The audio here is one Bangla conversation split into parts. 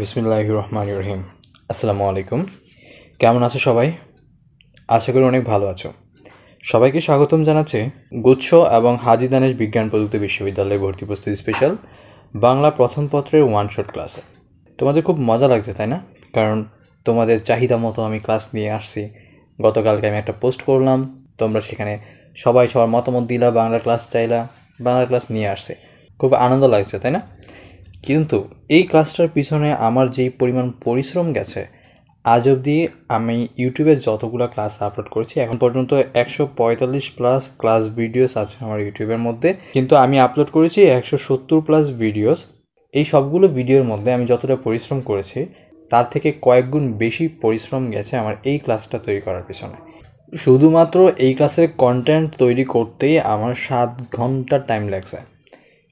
বিসমিল্লাহির রহমানির রহিম। আসসালামু আলাইকুম। কেমন আছো সবাই? আশা করি অনেক ভালো আছো। সবাইকে স্বাগতম জানাচ্ছি গুচ্ছ এবং হাজী দানেশ বিজ্ঞান প্রযুক্তি বিশ্ববিদ্যালয়ে ভর্তি প্রস্তুতি স্পেশাল বাংলা প্রথম পত্রের ওয়ান শট ক্লাসে। তোমাদের খুব মজা লাগছে তাই না? কারণ তোমাদের চাহিদা মতো আমি ক্লাস নিয়ে আসছি। গতকালকে আমি একটা পোস্ট করলাম, তোমরা সেখানে সবাই সবার মতামত দিলা, বাংলা ক্লাস চাইলা, বাংলা ক্লাস নিয়ে আসছে। খুব আনন্দ লাগছে তাই না? কিন্তু এই ক্লাসটার পিছনে আমার যেই পরিমাণ পরিশ্রম গেছে, আজ অবধি আমি ইউটিউবে যতগুলো ক্লাস আপলোড করেছি এখন পর্যন্ত 145+ ক্লাস ভিডিওস আছে আমার ইউটিউবের মধ্যে, কিন্তু আমি আপলোড করেছি 170+ ভিডিওস। এই সবগুলো ভিডিওর মধ্যে আমি যতটা পরিশ্রম করেছি তার থেকে কয়েক গুণ বেশি পরিশ্রম গেছে আমার এই ক্লাসটা তৈরি করার পিছনে। শুধুমাত্র এই ক্লাসের কন্টেন্ট তৈরি করতেই আমার 7 ঘন্টা টাইম লাগছে।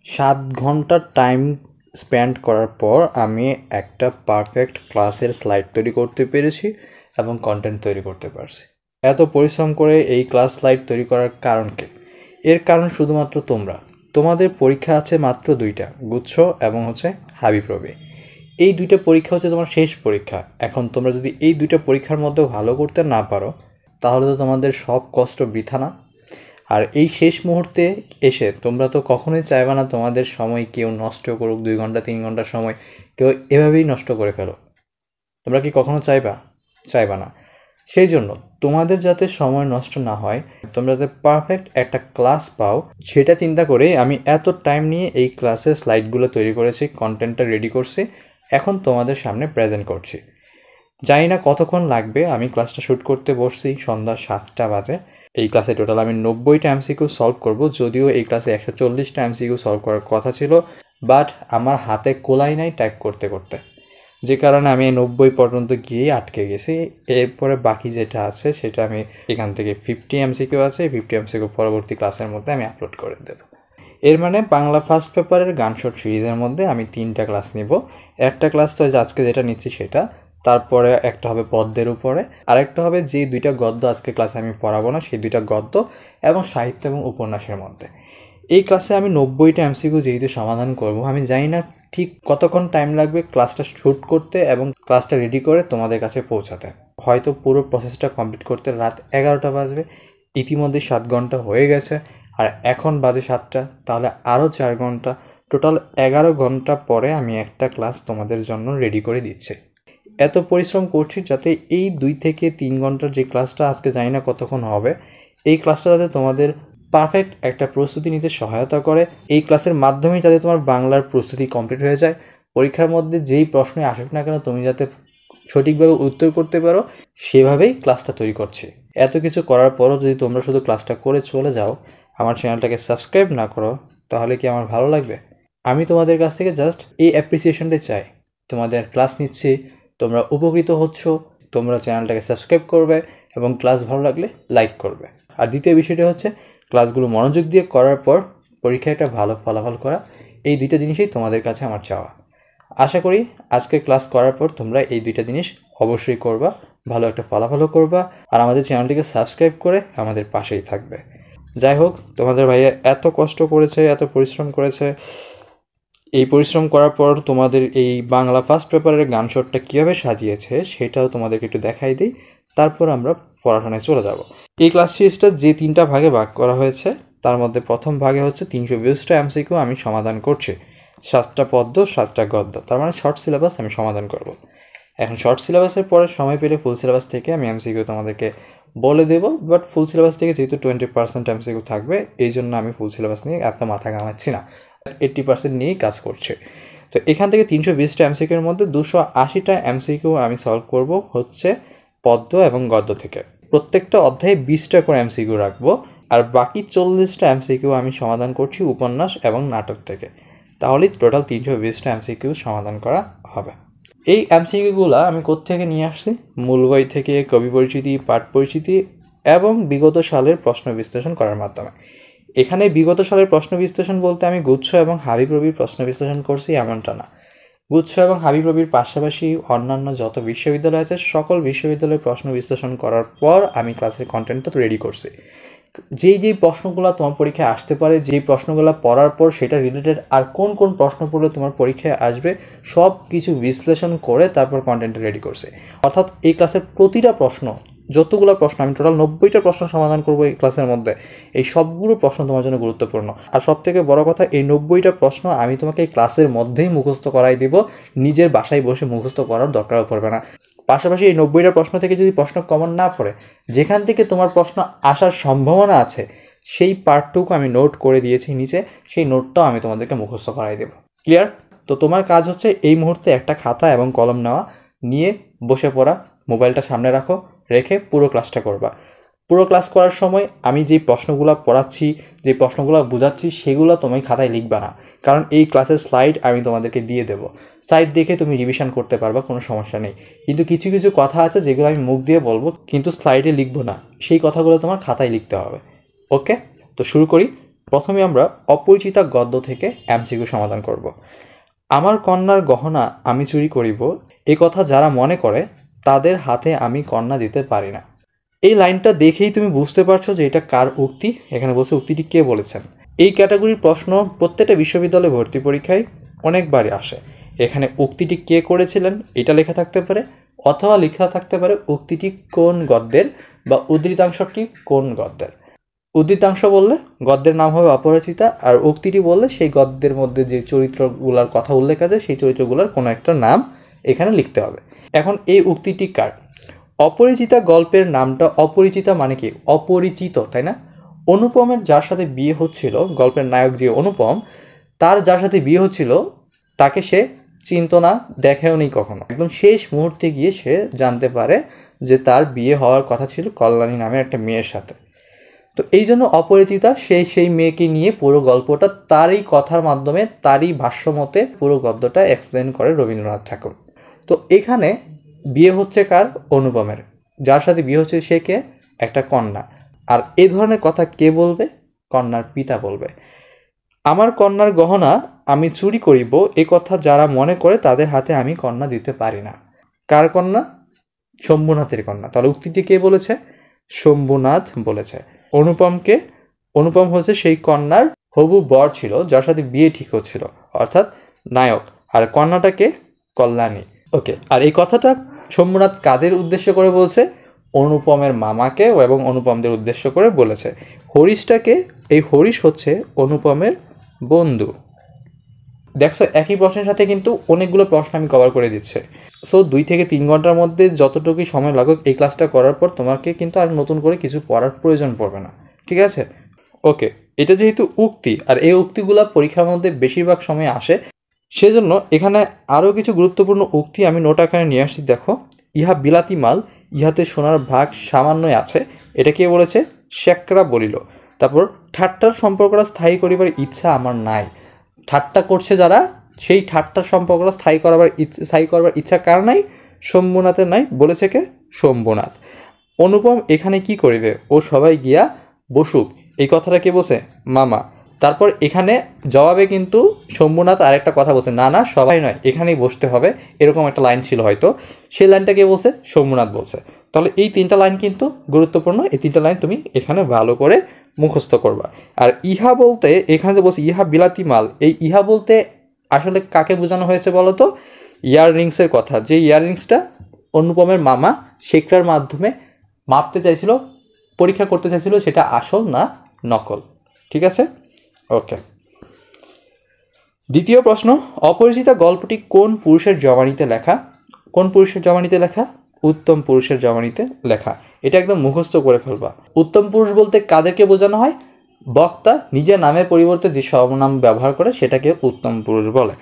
7 ঘন্টা টাইম স্পেন্ড করার পর আমি একটা পারফেক্ট ক্লাসের স্লাইড তৈরি করতে পেরেছি এবং কন্টেন্ট তৈরি করতে পারছি। এত পরিশ্রম করে এই ক্লাস স্লাইড তৈরি করার কারণ কি? এর কারণ শুধুমাত্র তোমাদের পরীক্ষা আছে মাত্র 2টা, গুচ্ছ এবং হাবিপ্রবি। এই 2টা পরীক্ষা হচ্ছে তোমার শেষ পরীক্ষা। এখন তোমরা যদি এই 2টা পরীক্ষার মধ্যে ভালো করতে না পারো তাহলে তো তোমাদের সব কষ্ট বৃথা না। আর এই শেষ মুহূর্তে এসে তোমরা তো কখনোই চাইবে না তোমাদের সময় কেউ নষ্ট করুক, 2 ঘন্টা 3 ঘন্টা সময় কেউ এভাবেই নষ্ট করে ফেলো। তোমরা কি কখনো চাইবা না। সেই জন্য তোমাদের যাতে সময় নষ্ট না হয়, তোমরা যাতে পারফেক্ট একটা ক্লাস পাও, সেটা চিন্তা করে আমি এত টাইম নিয়ে এই ক্লাসের স্লাইডগুলো তৈরি করেছি, কন্টেন্টটা রেডি করছি, এখন তোমাদের সামনে প্রেজেন্ট করছি। জানি না কতক্ষণ লাগবে। আমি ক্লাসটা শ্যুট করতে বসছি সন্ধ্যা 7টা বাজে। এই ক্লাসে টোটাল আমি 90টা এমসিকিউ সলভ করব, যদিও এই ক্লাসে 140টা এমসিকিউ সলভ করার কথা ছিল, বাট আমার হাতে কোলাই নাই টাইপ করতে করতে, যে কারণে আমি 90 পর্যন্ত গিয়ে আটকে গেছি। এরপরে বাকি যেটা আছে সেটা আমি এখান থেকে 50 এমসিকিউ আছে, 50 এমসিকিউ পরবর্তী ক্লাসের মধ্যে আমি আপলোড করে দেব। এর মানে বাংলা ফার্স্ট পেপারের গানশট সিরিজের মধ্যে আমি 3টা ক্লাস নিব। একটা ক্লাস তো আজকে যেটা নিচ্ছি সেটা, তারপরে একটা হবে পদ্মের উপরে, আরেকটা হবে যে 2টা গদ্য আজকে ক্লাসে আমি পড়াবো না, সেই 2টা গদ্য এবং সাহিত্য এবং উপন্যাসের মধ্যে। এই ক্লাসে আমি 90টা এমসিকিউ যেহেতু সমাধান করব, আমি জানি না ঠিক কতক্ষণ টাইম লাগবে ক্লাসটা শ্যুট করতে এবং ক্লাসটা রেডি করে তোমাদের কাছে পৌঁছাতে। হয়তো পুরো প্রসেসটা কমপ্লিট করতে রাত 11টা বাজবে। ইতিমধ্যে 7 ঘন্টা হয়ে গেছে, আর এখন বাজে 7টা, তাহলে আরও 4 ঘন্টা, টোটাল 11 ঘন্টা পরে আমি একটা ক্লাস তোমাদের জন্য রেডি করে দিচ্ছি। এত পরিশ্রম করছি যাতে এই 2 থেকে 3 ঘন্টার যে ক্লাসটা আজকে জানি না কতক্ষণ হবে, এই ক্লাসটা যাতে তোমাদের পারফেক্ট একটা প্রস্তুতি নিতে সহায়তা করে। এই ক্লাসের মাধ্যমেই যাতে তোমার বাংলার প্রস্তুতি কমপ্লিট হয়ে যায়, পরীক্ষার মধ্যে যেই প্রশ্নই আসুক না কেন তুমি যাতে সঠিকভাবে উত্তর করতে পারো, সেভাবেই ক্লাসটা তৈরি করছি। এত কিছু করার পরও যদি তোমরা শুধু ক্লাসটা করে চলে যাও, আমার চ্যানেলটাকে সাবস্ক্রাইব না করো, তাহলে কি আমার ভালো লাগবে? আমি তোমাদের কাছ থেকে জাস্ট এই অ্যাপ্রিসিয়েশনটাই চাই। তোমাদের ক্লাস নিচ্ছি, তোমরা উপকৃত হচ্ছ, তোমরা চ্যানেলটাকে সাবস্ক্রাইব করবে এবং ক্লাস ভালো লাগলে লাইক করবে। আর দ্বিতীয় বিষয়টা হচ্ছে ক্লাসগুলো মনোযোগ দিয়ে করার পর পরীক্ষায় একটা ভালো ফলাফল করা। এই 2টা জিনিসই তোমাদের কাছে আমার চাওয়া। আশা করি আজকে ক্লাস করার পর তোমরা এই 2টা জিনিস অবশ্যই করবা, ভালো একটা ফলাফলও করবা, আর আমাদের চ্যানেলটিকে সাবস্ক্রাইব করে আমাদের পাশেই থাকবে। যাই হোক, তোমাদের ভাইয়া এত কষ্ট করেছে, এত পরিশ্রম করেছে। এই পরিশ্রম করার পর তোমাদের এই বাংলা ফার্স্ট পেপারের গানশটটা কীভাবে সাজিয়েছে সেটাও তোমাদেরকে একটু দেখাই দিই, তারপর আমরা পড়াশোনায় চলে যাব। এই ক্লাস সিরিজটা যে 3টা ভাগে ভাগ করা হয়েছে, তার মধ্যে প্রথম ভাগে হচ্ছে 320টা এমসিকিউ আমি সমাধান করছি, 7টা পদ্য 7টা গদ্য, তার মানে শর্ট সিলেবাস আমি সমাধান করব। এখন শর্ট সিলেবাসের পরে সময় পেলে ফুল সিলেবাস থেকে আমি এমসিকিউ তোমাদেরকে বলে দেবো, বাট ফুল সিলেবাস থেকে যেহেতু 20% এমসিকিউ থাকবে, এই জন্য আমি ফুল সিলেবাস নিয়ে এত মাথা ঘামাচ্ছি না, 80% নিয়েই কাজ করছে। তো এখান থেকে 320টা এমসিকিউর মধ্যে 280টা এমসিকিউ আমি সলভ করব হচ্ছে পদ্য এবং গদ্য থেকে। প্রত্যেকটা অধ্যায়ে 20টা করে এমসিকিউ রাখবো, আর বাকি 40টা এমসিকিউ আমি সমাধান করছি উপন্যাস এবং নাটক থেকে। তাহলেই টোটাল 320টা এমসিকিউ সমাধান করা হবে। এই এমসিকিউগুলো আমি কোত্থেকে নিয়ে আসছি? মূল বই থেকে, কবি পরিচিতি, পাঠ পরিচিতি এবং বিগত সালের প্রশ্ন বিশ্লেষণ করার মাধ্যমে। এখানে বিগত সালের প্রশ্ন বিশ্লেষণ বলতে আমি গুচ্ছ এবং হাবিপ্রবির প্রশ্ন বিশ্লেষণ করছি এমনটা না। গুচ্ছ এবং হাবিপ্রবির পাশাপাশি অন্যান্য যত বিশ্ববিদ্যালয় আছে সকল বিশ্ববিদ্যালয়ের প্রশ্ন বিশ্লেষণ করার পর আমি ক্লাসের কন্টেন্টটা রেডি করছি। যেই প্রশ্নগুলো তোমার পরীক্ষায় আসতে পারে, যেই প্রশ্নগুলো পড়ার পর সেটা রিলেটেড আর কোন কোন প্রশ্ন পড়লে তোমার পরীক্ষায় আসবে, সব কিছু বিশ্লেষণ করে তারপর কন্টেন্ট রেডি করছে। অর্থাৎ এই ক্লাসের প্রতিটা প্রশ্ন, যতগুলো প্রশ্ন, আমি টোটাল 90টা প্রশ্ন সমাধান করবো এই ক্লাসের মধ্যে, এই সবগুলো প্রশ্ন তোমার জন্য গুরুত্বপূর্ণ। আর সবথেকে বড় কথা, এই 90টা প্রশ্ন আমি তোমাকে এই ক্লাসের মধ্যেই মুখস্থ করাই দিব, নিজের বাসায় বসে মুখস্থ করার দরকারও পড়বে না। পাশাপাশি এই 90টা প্রশ্ন থেকে যদি প্রশ্ন কমন না পড়ে, যেখান থেকে তোমার প্রশ্ন আসার সম্ভাবনা আছে সেই পার্টটুকু আমি নোট করে দিয়েছি নিচে, সেই নোটটাও আমি তোমাদেরকে মুখস্থ করাই দেবো। ক্লিয়ার? তো তোমার কাজ হচ্ছে এই মুহূর্তে একটা খাতা এবং কলম নেওয়া, নিয়ে বসে পড়া, মোবাইলটা সামনে রাখো, রেখে পুরো ক্লাসটা করবা। পুরো ক্লাস করার সময় আমি যেই প্রশ্নগুলো পড়াচ্ছি, যে প্রশ্নগুলো বোঝাচ্ছি, সেগুলো তুমি খাতায় লিখবা না, কারণ এই ক্লাসের স্লাইড আমি তোমাদেরকে দিয়ে দেবো। স্লাইড দেখে তুমি রিভিশন করতে পারবা, কোনো সমস্যা নেই। কিন্তু কিছু কিছু কথা আছে যেগুলো আমি মুখ দিয়ে বলবো, কিন্তু স্লাইডে লিখবো না, সেই কথাগুলো তোমার খাতায় লিখতে হবে। ওকে, তো শুরু করি। প্রথমে আমরা অপরিচিতা গদ্য থেকে এমসিকিউ সমাধান করব। আমার কন্যার গহনা আমি চুরি করিব, এই কথা যারা মনে করে তাদের হাতে আমি কন্যা দিতে পারি না। এই লাইনটা দেখেই তুমি বুঝতে পারছো যে এটা কার উক্তি। এখানে বলছে উক্তিটি কে বলেছেন। এই ক্যাটাগরির প্রশ্ন প্রত্যেকটা বিশ্ববিদ্যালয়ে ভর্তি পরীক্ষায় অনেকবারই আসে। এখানে উক্তিটি কে করেছিলেন এটা লেখা থাকতে পারে, অথবা লেখা থাকতে পারে উক্তিটি কোন গদ্যের বা উদ্ধৃতাংশটি কোন গদ্যের। উদ্ধৃতাংশ বললে গদ্যের নাম হবে অপরিচিতা, আর উক্তিটি বললে সেই গদ্যের মধ্যে যে চরিত্রগুলোর কথা উল্লেখ আছে সেই চরিত্রগুলোর কোনো একটা নাম এখানে লিখতে হবে। এখন এই উক্তিটি কার? অপরিচিতা গল্পের নামটা অপরিচিতা মানে কি? অপরিচিত, তাই না? অনুপমের যার সাথে বিয়ে হচ্ছিল, গল্পের নায়ক যে অনুপম, তার যার সাথে বিয়ে হচ্ছিল তাকে সে চিনত না, দেখেও নি কখনো। একদম শেষ মুহূর্তে গিয়ে সে জানতে পারে যে তার বিয়ে হওয়ার কথা ছিল কল্যাণী নামের একটা মেয়ের সাথে। তো এই জন্য অপরিচিতা সেই মেয়েকে নিয়ে পুরো গল্পটা তারই কথার মাধ্যমে, তারই ভাষ্যমতে পুরো গদ্যটা এক্সপ্লেন করে রবীন্দ্রনাথ ঠাকুর। তো এখানে বিয়ে হচ্ছে কার? অনুপমের। যার সাথে বিয়ে হচ্ছে সে কে? একটা কন্যা। আর এই ধরনের কথা কে বলবে? কন্যার পিতা বলবে। আমার কন্যার গহনা আমি চুরি করিব, এ কথা যারা মনে করে তাদের হাতে আমি কন্যা দিতে পারি না। কার কন্যা? শম্ভুনাথের কন্যা। তাহলে উক্তিটি কে বলেছে? শম্ভুনাথ বলেছে। অনুপমকে? অনুপম হচ্ছে সেই কন্যার হবু বর ছিল, যার সাথে বিয়ে ঠিক হচ্ছিল, অর্থাৎ নায়ক। আর কন্যাটাকে? কল্যাণী। ওকে, আর এই কথাটা শম্ভুনাথ কাদের উদ্দেশ্য করে বলছে? অনুপমের মামাকে এবং অনুপমদের উদ্দেশ্য করে বলেছে। হরিশটাকে? এই হরিশ হচ্ছে অনুপমের বন্ধু। দেখছো, একই প্রশ্নের সাথে কিন্তু অনেকগুলো প্রশ্ন আমি কভার করে দিচ্ছে। সো 2 থেকে 3 ঘন্টার মধ্যে যতটুকুই সময় লাগুক এই ক্লাসটা করার পর তোমাকে কিন্তু আর নতুন করে কিছু পড়ার প্রয়োজন পড়বে না, ঠিক আছে? ওকে, এটা যেহেতু উক্তি, আর এই উক্তিগুলো পরীক্ষার মধ্যে বেশিরভাগ সময় আসে, সেজন্য এখানে আরও কিছু গুরুত্বপূর্ণ উক্তি আমি নোট আকারে নিয়ে আসছি। দেখো, ইহা বিলাতি মাল, ইহাতে সোনার ভাগ সামান্যই আছে, এটা কে বলেছে? শেখরা বলিল। তারপর ঠাট্টার সম্পর্কটা স্থায়ী করিবার ইচ্ছা আমার নাই। ঠাট্টা করছে যারা, সেই ঠাট্টার সম্পর্কটা স্থায়ী করবার ইচ্ছা কার নাই? শম্ভুনাথের নাই। বলেছে কে? শম্ভুনাথ। অনুপম এখানে কি করিবে? ও সবাই গিয়া বসুক, এই কথাটা কে বলছে? মামা। তারপর এখানে জবাবে কিন্তু শম্ভুনাথ আরেকটা কথা বলছে, না না সবাই নয়, এখানেই বসতে হবে, এরকম একটা লাইন ছিল হয়তো, সেই লাইনটা কে বলছে? শম্ভুনাথ বলছে। তাহলে এই 3টা লাইন কিন্তু গুরুত্বপূর্ণ, এই 3টা লাইন তুমি এখানে ভালো করে মুখস্থ করবা। আর ইহা বলতে এখানে যে বলছে ইহা বিলাতি মাল, এই ইহা বলতে আসলে কাকে বোঝানো হয়েছে বলো তো? ইয়াররিংসের কথা। যে ইয়াররিংসটা অনুপমের মামা শেখরার মাধ্যমে মাপতে চাইছিল, পরীক্ষা করতে চাইছিল সেটা আসল না নকল, ঠিক আছে? ওকে, দ্বিতীয় প্রশ্ন, অপরিচিতা গল্পটি কোন পুরুষের জবানিতে লেখা? কোন পুরুষের জবানিতে লেখা? উত্তম পুরুষের জবানিতে লেখা। এটা একদম মুখস্থ করে ফেলবা। উত্তম পুরুষ বলতে কাদেরকে বোঝানো হয়? বক্তা নিজের নামের পরিবর্তে যে সর্বনাম ব্যবহার করে সেটাকে উত্তম পুরুষ বলে।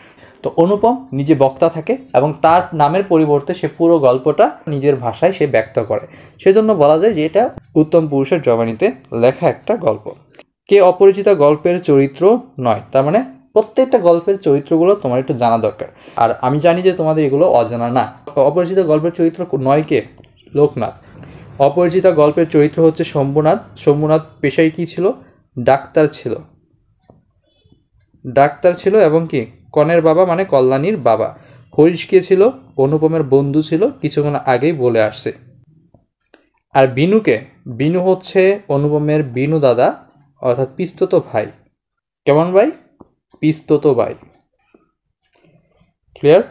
তো অনুপম নিজে বক্তা থাকে এবং তার নামের পরিবর্তে সে পুরো গল্পটা নিজের ভাষায় সে ব্যক্ত করে, সেজন্য বলা যায় যে এটা উত্তম পুরুষের জবানিতে লেখা একটা গল্প। কে অপরিচিতা গল্পের চরিত্র নয়, তার মানে প্রত্যেকটা গল্পের চরিত্রগুলো তোমার একটু জানা দরকার। আর আমি জানি যে তোমাদের এগুলো অজানা না। অপরিচিতা গল্পের চরিত্র নয় কে? লোকনাথ। অপরিচিতা গল্পের চরিত্র হচ্ছে শম্ভুনাথ। শম্ভুনাথ পেশায় কী ছিল? ডাক্তার ছিল। ডাক্তার ছিল এবং কি কনের বাবা মানে কল্যাণীর বাবা। হরিশ কে ছিল? অনুপমের বন্ধু ছিল, কিছুক্ষণ আগেই বলে আসছে। আর বিনুকে, বিনু হচ্ছে অনুপমের বিনু দাদা, অর্থাৎ পিস্তত ভাই। কেমন ভাই? পিস্তত ভাই। ক্লিয়ার?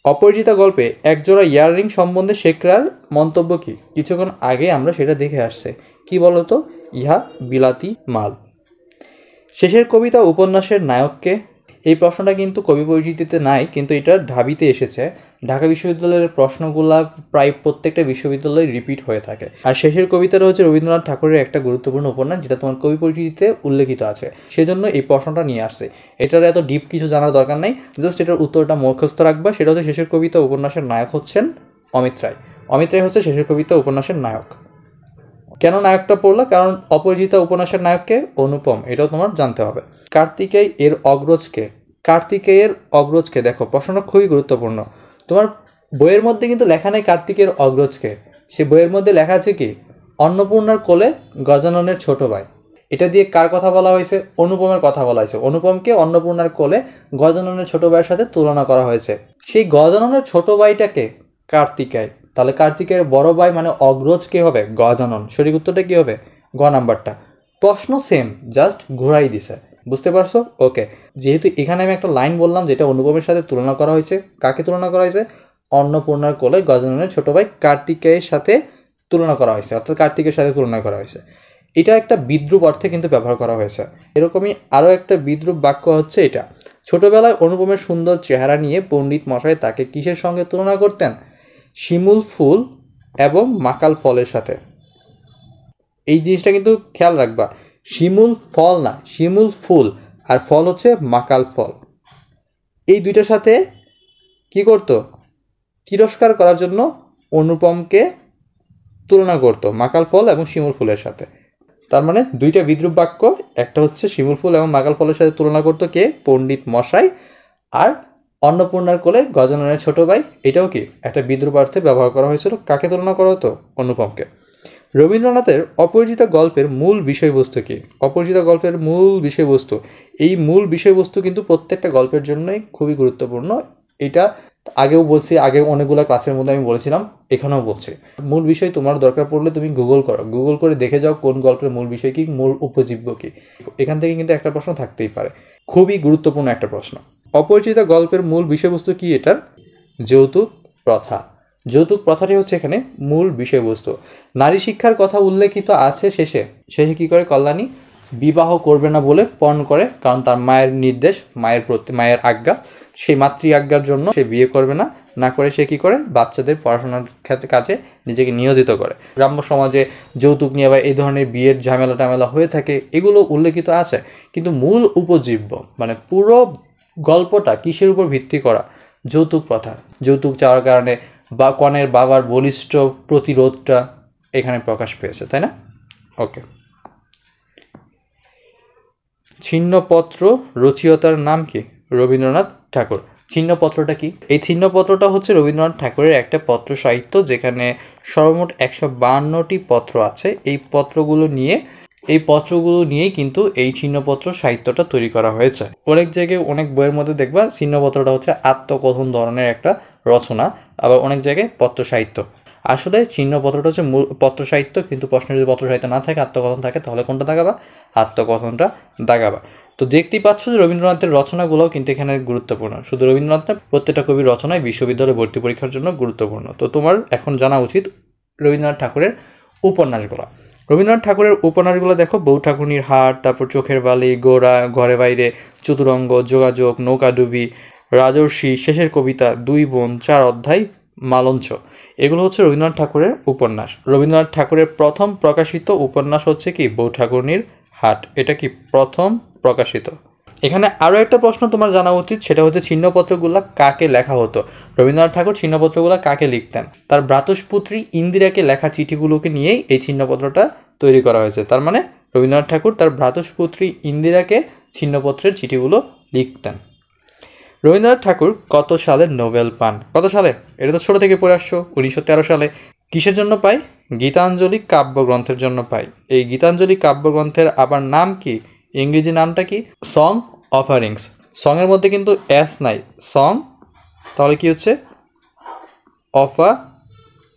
অপরিচিতা গল্পে একজোড়া ইয়াররিং সম্বন্ধে শেখরার মন্তব্য কি? কিছুক্ষণ আগে আমরা সেটা দেখে আসছে। কি বলতো? ইহা বিলাতি মাল। শেষের কবিতা উপন্যাসের নায়ককে? এই প্রশ্নটা কিন্তু কবি পরিচিতিতে নাই, কিন্তু এটা ঢাবিতে এসেছে। ঢাকা বিশ্ববিদ্যালয়ের প্রশ্নগুলা প্রায় প্রত্যেকটা বিশ্ববিদ্যালয়ে রিপিট হয়ে থাকে। আর শেষের কবিতাটা হচ্ছে রবীন্দ্রনাথ ঠাকুরের একটা গুরুত্বপূর্ণ উপন্যাস, যেটা তোমার কবি পরিচিতিতে উল্লেখিত আছে, সেজন্য এই প্রশ্নটা নিয়ে আসছে। এটার এত ডিপ কিছু জানার দরকার নেই, জাস্ট এটার উত্তরটা মুখস্থ রাখবা। সেটা হচ্ছে শেষের কবিতা উপন্যাসের নায়ক হচ্ছেন অমিত রায়। অমিত রায় হচ্ছে শেষের কবিতা উপন্যাসের নায়ক। কেন নায়কটা পড়লো? কারণ অপরিচিতা উপন্যাসের নায়ককে অনুপম, এটাও তোমার জানতে হবে। কার্তিকেয় এর অগ্রজকে? কার্তিকেয়ের অগ্রজকে, দেখো প্রশ্নটা খুবই গুরুত্বপূর্ণ। তোমার বইয়ের মধ্যে কিন্তু লেখা নেই কার্তিকের অগ্রজকে। সে বইয়ের মধ্যে লেখা আছে কি? অন্নপূর্ণার কোলে গজাননের ছোট ভাই। এটা দিয়ে কার কথা বলা হয়েছে? অনুপমের কথা বলা হয়েছে। অনুপমকে অন্নপূর্ণার কোলে গজাননের ছোট ভাইয়ের সাথে তুলনা করা হয়েছে। সেই গজাননের ছোট ভাইটাকে কার্তিকেয়। তাহলে কার্তিকের বড় ভাই মানে অগ্রজ কে হবে? গজানন। সঠিক উত্তরটা কি হবে? গ নাম্বারটা। প্রশ্ন সেম, জাস্ট ঘুরাই দিছে। বুঝতে পারছো? ওকে। যেহেতু এখানে আমি একটা লাইন বললাম যেটা অনুপমের সাথে তুলনা করা হয়েছে, কাকে তুলনা করা হয়েছে? অন্নপূর্ণার কোলে গজাননের ছোট ভাই কার্তিকেয়ের সাথে তুলনা করা হয়েছে, অর্থাৎ কার্তিকের সাথে তুলনা করা হয়েছে। এটা একটা বিদ্রূপ অর্থে কিন্তু ব্যবহার করা হয়েছে। এরকমই আরও একটা বিদ্রূপ বাক্য হচ্ছে এটা। ছোটবেলায় অনুপমের সুন্দর চেহারা নিয়ে পণ্ডিত মশাই তাকে কিসের সঙ্গে তুলনা করতেন? শিমুল ফুল এবং মাকাল ফলের সাথে। এই জিনিসটা কিন্তু খেয়াল রাখবা, শিমুল ফল না, শিমুল ফুল, আর ফল হচ্ছে মাকাল ফল। এই দুইটার সাথে কি করতো? তিরস্কার করার জন্য অনুপমকে তুলনা করতো মাকাল ফল এবং শিমুল ফুলের সাথে। তার মানে দুইটা বিদ্রূপ বাক্য, একটা হচ্ছে শিমুল ফুল এবং মাকাল ফলের সাথে তুলনা করতো কে? পণ্ডিত মশাই। আর অন্নপূর্ণার কোলে গজাননের ছোট ভাই, এটাও কি একটা বিদ্রূপ অর্থে ব্যবহার করা হয়েছিল। কাকে তুলনা করা হতো? অনুপমকে। রবীন্দ্রনাথের অপরিচিতা গল্পের মূল বিষয়বস্তু কি? অপরিচিতা গল্পের মূল বিষয়বস্তু, এই মূল বিষয়বস্তু কিন্তু প্রত্যেকটা গল্পের জন্যই খুবই গুরুত্বপূর্ণ। এটা আগেও বলছি, আগে অনেকগুলো ক্লাসের মধ্যে আমি বলেছিলাম, এখানেও বলছি। মূল বিষয় তোমার দরকার পড়লে তুমি গুগল করো, গুগল করে দেখে যাও কোন গল্পের মূল বিষয় কি, মূল উপজীব্য কি। এখান থেকে কিন্তু একটা প্রশ্ন থাকতেই পারে, খুবই গুরুত্বপূর্ণ একটা প্রশ্ন। অপরিচিতা গল্পের মূল বিষয়বস্তু কি? এটার যৌতুক প্রথা। যৌতুক প্রথাটি হচ্ছে এখানে মূল বিষয়বস্তু। নারী শিক্ষার কথা উল্লেখিত আছে শেষে। শেষে কি করে কল্যাণী? বিবাহ করবে না বলে পণ করে, কারণ তার মায়ের নির্দেশ, মায়ের আজ্ঞা, সেই মাতৃ আজ্ঞার জন্য সে বিয়ে করবে না। না করে সে কি করে? বাচ্চাদের পড়াশোনার ক্ষেত্রে কাজে নিজেকে নিয়োজিত করে। গ্রাম্য সমাজে যৌতুক নিয়ে বা এই ধরনের বিয়ের ঝামেলা টামেলা হয়ে থাকে, এগুলো উল্লেখিত আছে। কিন্তু মূল উপজীব্য মানে পুরো গল্পটা কিসের উপর ভিত্তি করা? যৌতুক প্রথা। যৌতুক চাওয়ার কারণে বা কনের বাবার বলিষ্ঠ প্রতিরোধটা এখানে প্রকাশ পেয়েছে, তাই না? ওকে। ছিন্নপত্র রচয়িতার নাম কি? রবীন্দ্রনাথ ঠাকুর। ছিন্নপত্রটা কি? এই ছিন্নপত্রটা হচ্ছে রবীন্দ্রনাথ ঠাকুরের একটা পত্র সাহিত্য, যেখানে সর্বমোট 152টি পত্র আছে। এই পত্রগুলো নিয়েই কিন্তু এই ছিন্নপত্র সাহিত্যটা তৈরি করা হয়েছে। অনেক জায়গায় অনেক বইয়ের মধ্যে দেখবা ছিন্নপত্রটা হচ্ছে আত্মকথন ধরনের একটা রচনা, আবার অনেক জায়গায় পত্র সাহিত্য। আসলে ছিন্নপত্রটা হচ্ছে মূল পত্র সাহিত্য, কিন্তু প্রশ্নের যদি পত্র সাহিত্য না থাকে, আত্মকথন থাকে, তাহলে কোনটা দাগাবা? আত্মকথনটা দাগাবা। তো দেখতেই পাচ্ছ যে রবীন্দ্রনাথের রচনাগুলোও কিন্তু এখানে গুরুত্বপূর্ণ। শুধু রবীন্দ্রনাথ না, প্রত্যেকটা কবির রচনায় বিশ্ববিদ্যালয়ে ভর্তি পরীক্ষার জন্য গুরুত্বপূর্ণ। তো তোমার এখন জানা উচিত রবীন্দ্রনাথ ঠাকুরের উপন্যাসগুলো। রবীন্দ্রনাথ ঠাকুরের উপন্যাসগুলো দেখো, বউ ঠাকুরনির হাট, তারপর চোখের বালি, গোরা, ঘরে বাইরে, চতুরঙ্গ, যোগাযোগ, নৌকাডুবি, রাজর্ষি, শেষের কবিতা, দুই বোন, 4 অধ্যায়, মালঞ্চ, এগুলো হচ্ছে রবীন্দ্রনাথ ঠাকুরের উপন্যাস। রবীন্দ্রনাথ ঠাকুরের প্রথম প্রকাশিত উপন্যাস হচ্ছে কি? বউ ঠাকুরনির হাট। এটা কি প্রথম প্রকাশিত? এখানে আরও একটা প্রশ্ন তোমার জানা উচিত, সেটা হচ্ছে ছিন্নপত্রগুলো কাকে লেখা হতো? রবীন্দ্রনাথ ঠাকুর ছিন্নপত্রগুলো কাকে লিখতেন? তার ভ্রাতুষ্পুত্রী ইন্দিরাকে লেখা চিঠিগুলোকে নিয়েই এই ছিন্নপত্রটা তৈরি করা হয়েছে। তার মানে রবীন্দ্রনাথ ঠাকুর তার ভ্রাতুষ্পুত্রী ইন্দিরাকে ছিন্নপত্রের চিঠিগুলো লিখতেন। রবীন্দ্রনাথ ঠাকুর কত সালে নোবেল পান? কত সালে? এটা তো ছোটো থেকে পড়ে আসছো। 1913 সালে। কিসের জন্য পাই? গীতাঞ্জলি কাব্যগ্রন্থের জন্য পাই। এই গীতাঞ্জলি কাব্যগ্রন্থের আবার নাম কি? ইংরেজি নামটা কি? Song offerings. সঙের মধ্যে কিন্তু এস নাই, সং, তাহলে কি হচ্ছে?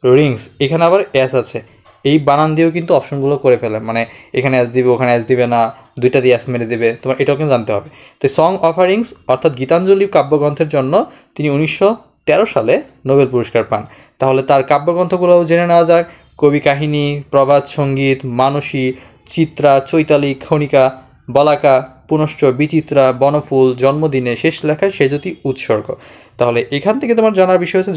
রিংস, এখানে আবার এস আছে, এই বানান দিয়েও কিন্তু অপশনগুলো করে ফেলে, মানে এখানে এস দিবে ওখানে এস দিবে না, দুইটা দিয়ে এস মেরে দেবে, তোমার এটাও কিন্তু জানতে হবে। তো সং অফারিংস অর্থাৎ গীতাঞ্জলি কাব্যগ্রন্থের জন্য তিনি 1913 সালে নোবেল পুরস্কার পান। তাহলে তার কাব্যগ্রন্থগুলোও জেনে নেওয়া যাক। কবি কাহিনী, প্রবাদ সঙ্গীত, মানসী, চিত্রা, চৈতালি, খনিকা, বলাকা, পুনশ্চ, বিচিত্রা, বনফুল, জন্মদিনে, শেষ লেখা, সেজতি, উৎসর্গ। তাহলে এখান থেকে তোমার জানার বিষয় হচ্ছে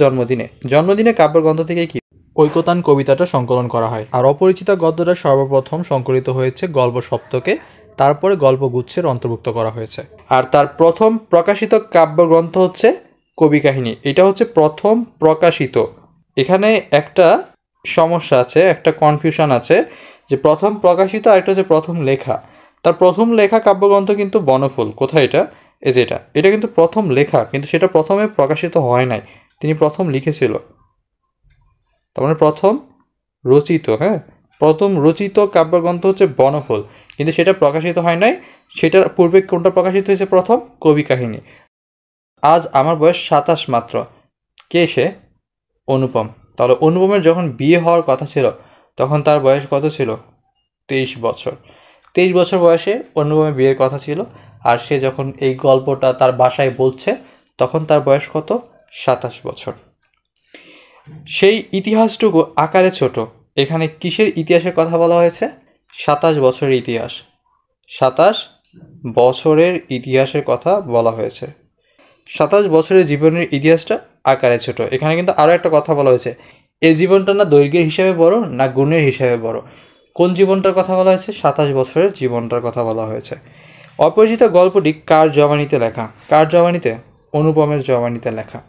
জন্মদিনে কাব্যগ্রন্থ থেকে কি ঐকতান কবিতাটা সংকলন করা হয়। আর অপরিচিতা গদ্যটা সর্বপ্রথম সংকলিত হয়েছে গল্প সপ্তকে, তারপরে গল্পগুচ্ছের অন্তর্ভুক্ত করা হয়েছে। আর তার প্রথম প্রকাশিত কাব্যগ্রন্থ হচ্ছে কবি কাহিনী, এটা হচ্ছে প্রথম প্রকাশিত। এখানে একটা সমস্যা আছে, একটা কনফিউশন আছে, যে প্রথম প্রকাশিত আর একটা হচ্ছে প্রথম লেখা। তার প্রথম লেখা কাব্যগ্রন্থ কিন্তু বনফুল। কোথায় এটা? এই যে এটা কিন্তু প্রথম লেখা, কিন্তু সেটা প্রথমে প্রকাশিত হয় নাই, তিনি প্রথম লিখেছিল। তার মানে প্রথম রচিত, প্রথম রচিত কাব্যগ্রন্থ হচ্ছে বনফুল, কিন্তু সেটা প্রকাশিত হয় নাই। সেটার পূর্বে কোনটা প্রকাশিত হয়েছে? প্রথম কবি কাহিনী। আজ আমার বয়স 27 মাত্র। কে সে? অনুপম। তাহলে অনুপমের যখন বিয়ে হওয়ার কথা ছিল তখন তার বয়স কত ছিল? 23 বছর। 23 বছর বয়সে অনুপমের বিয়ের কথা ছিল, আর সে যখন এই গল্পটা তার বাসায় বলছে তখন তার বয়স কত? 27 বছর। সেই ইতিহাসটুকু আকারে ছোট। এখানে কিসের ইতিহাসের কথা বলা হয়েছে? 27 বছরের ইতিহাস। 27 বছরের ইতিহাসের কথা বলা হয়েছে। 27 বছরের জীবনের ইতিহাসটা আকারে ছোট। এখানে কিন্তু আরও একটা কথা বলা হয়েছে, এই জীবনটা না দৈর্ঘ্যের হিসাবে বড় না গুণের হিসাবে বড়। কোন জীবনটার কথা বলা হয়েছে? 27 বছরের জীবনটার কথা বলা হয়েছে। অপরিচিত গল্পটি কার জবানিতে লেখা? কার জবানিতে? অনুপমের জবানিতে লেখা।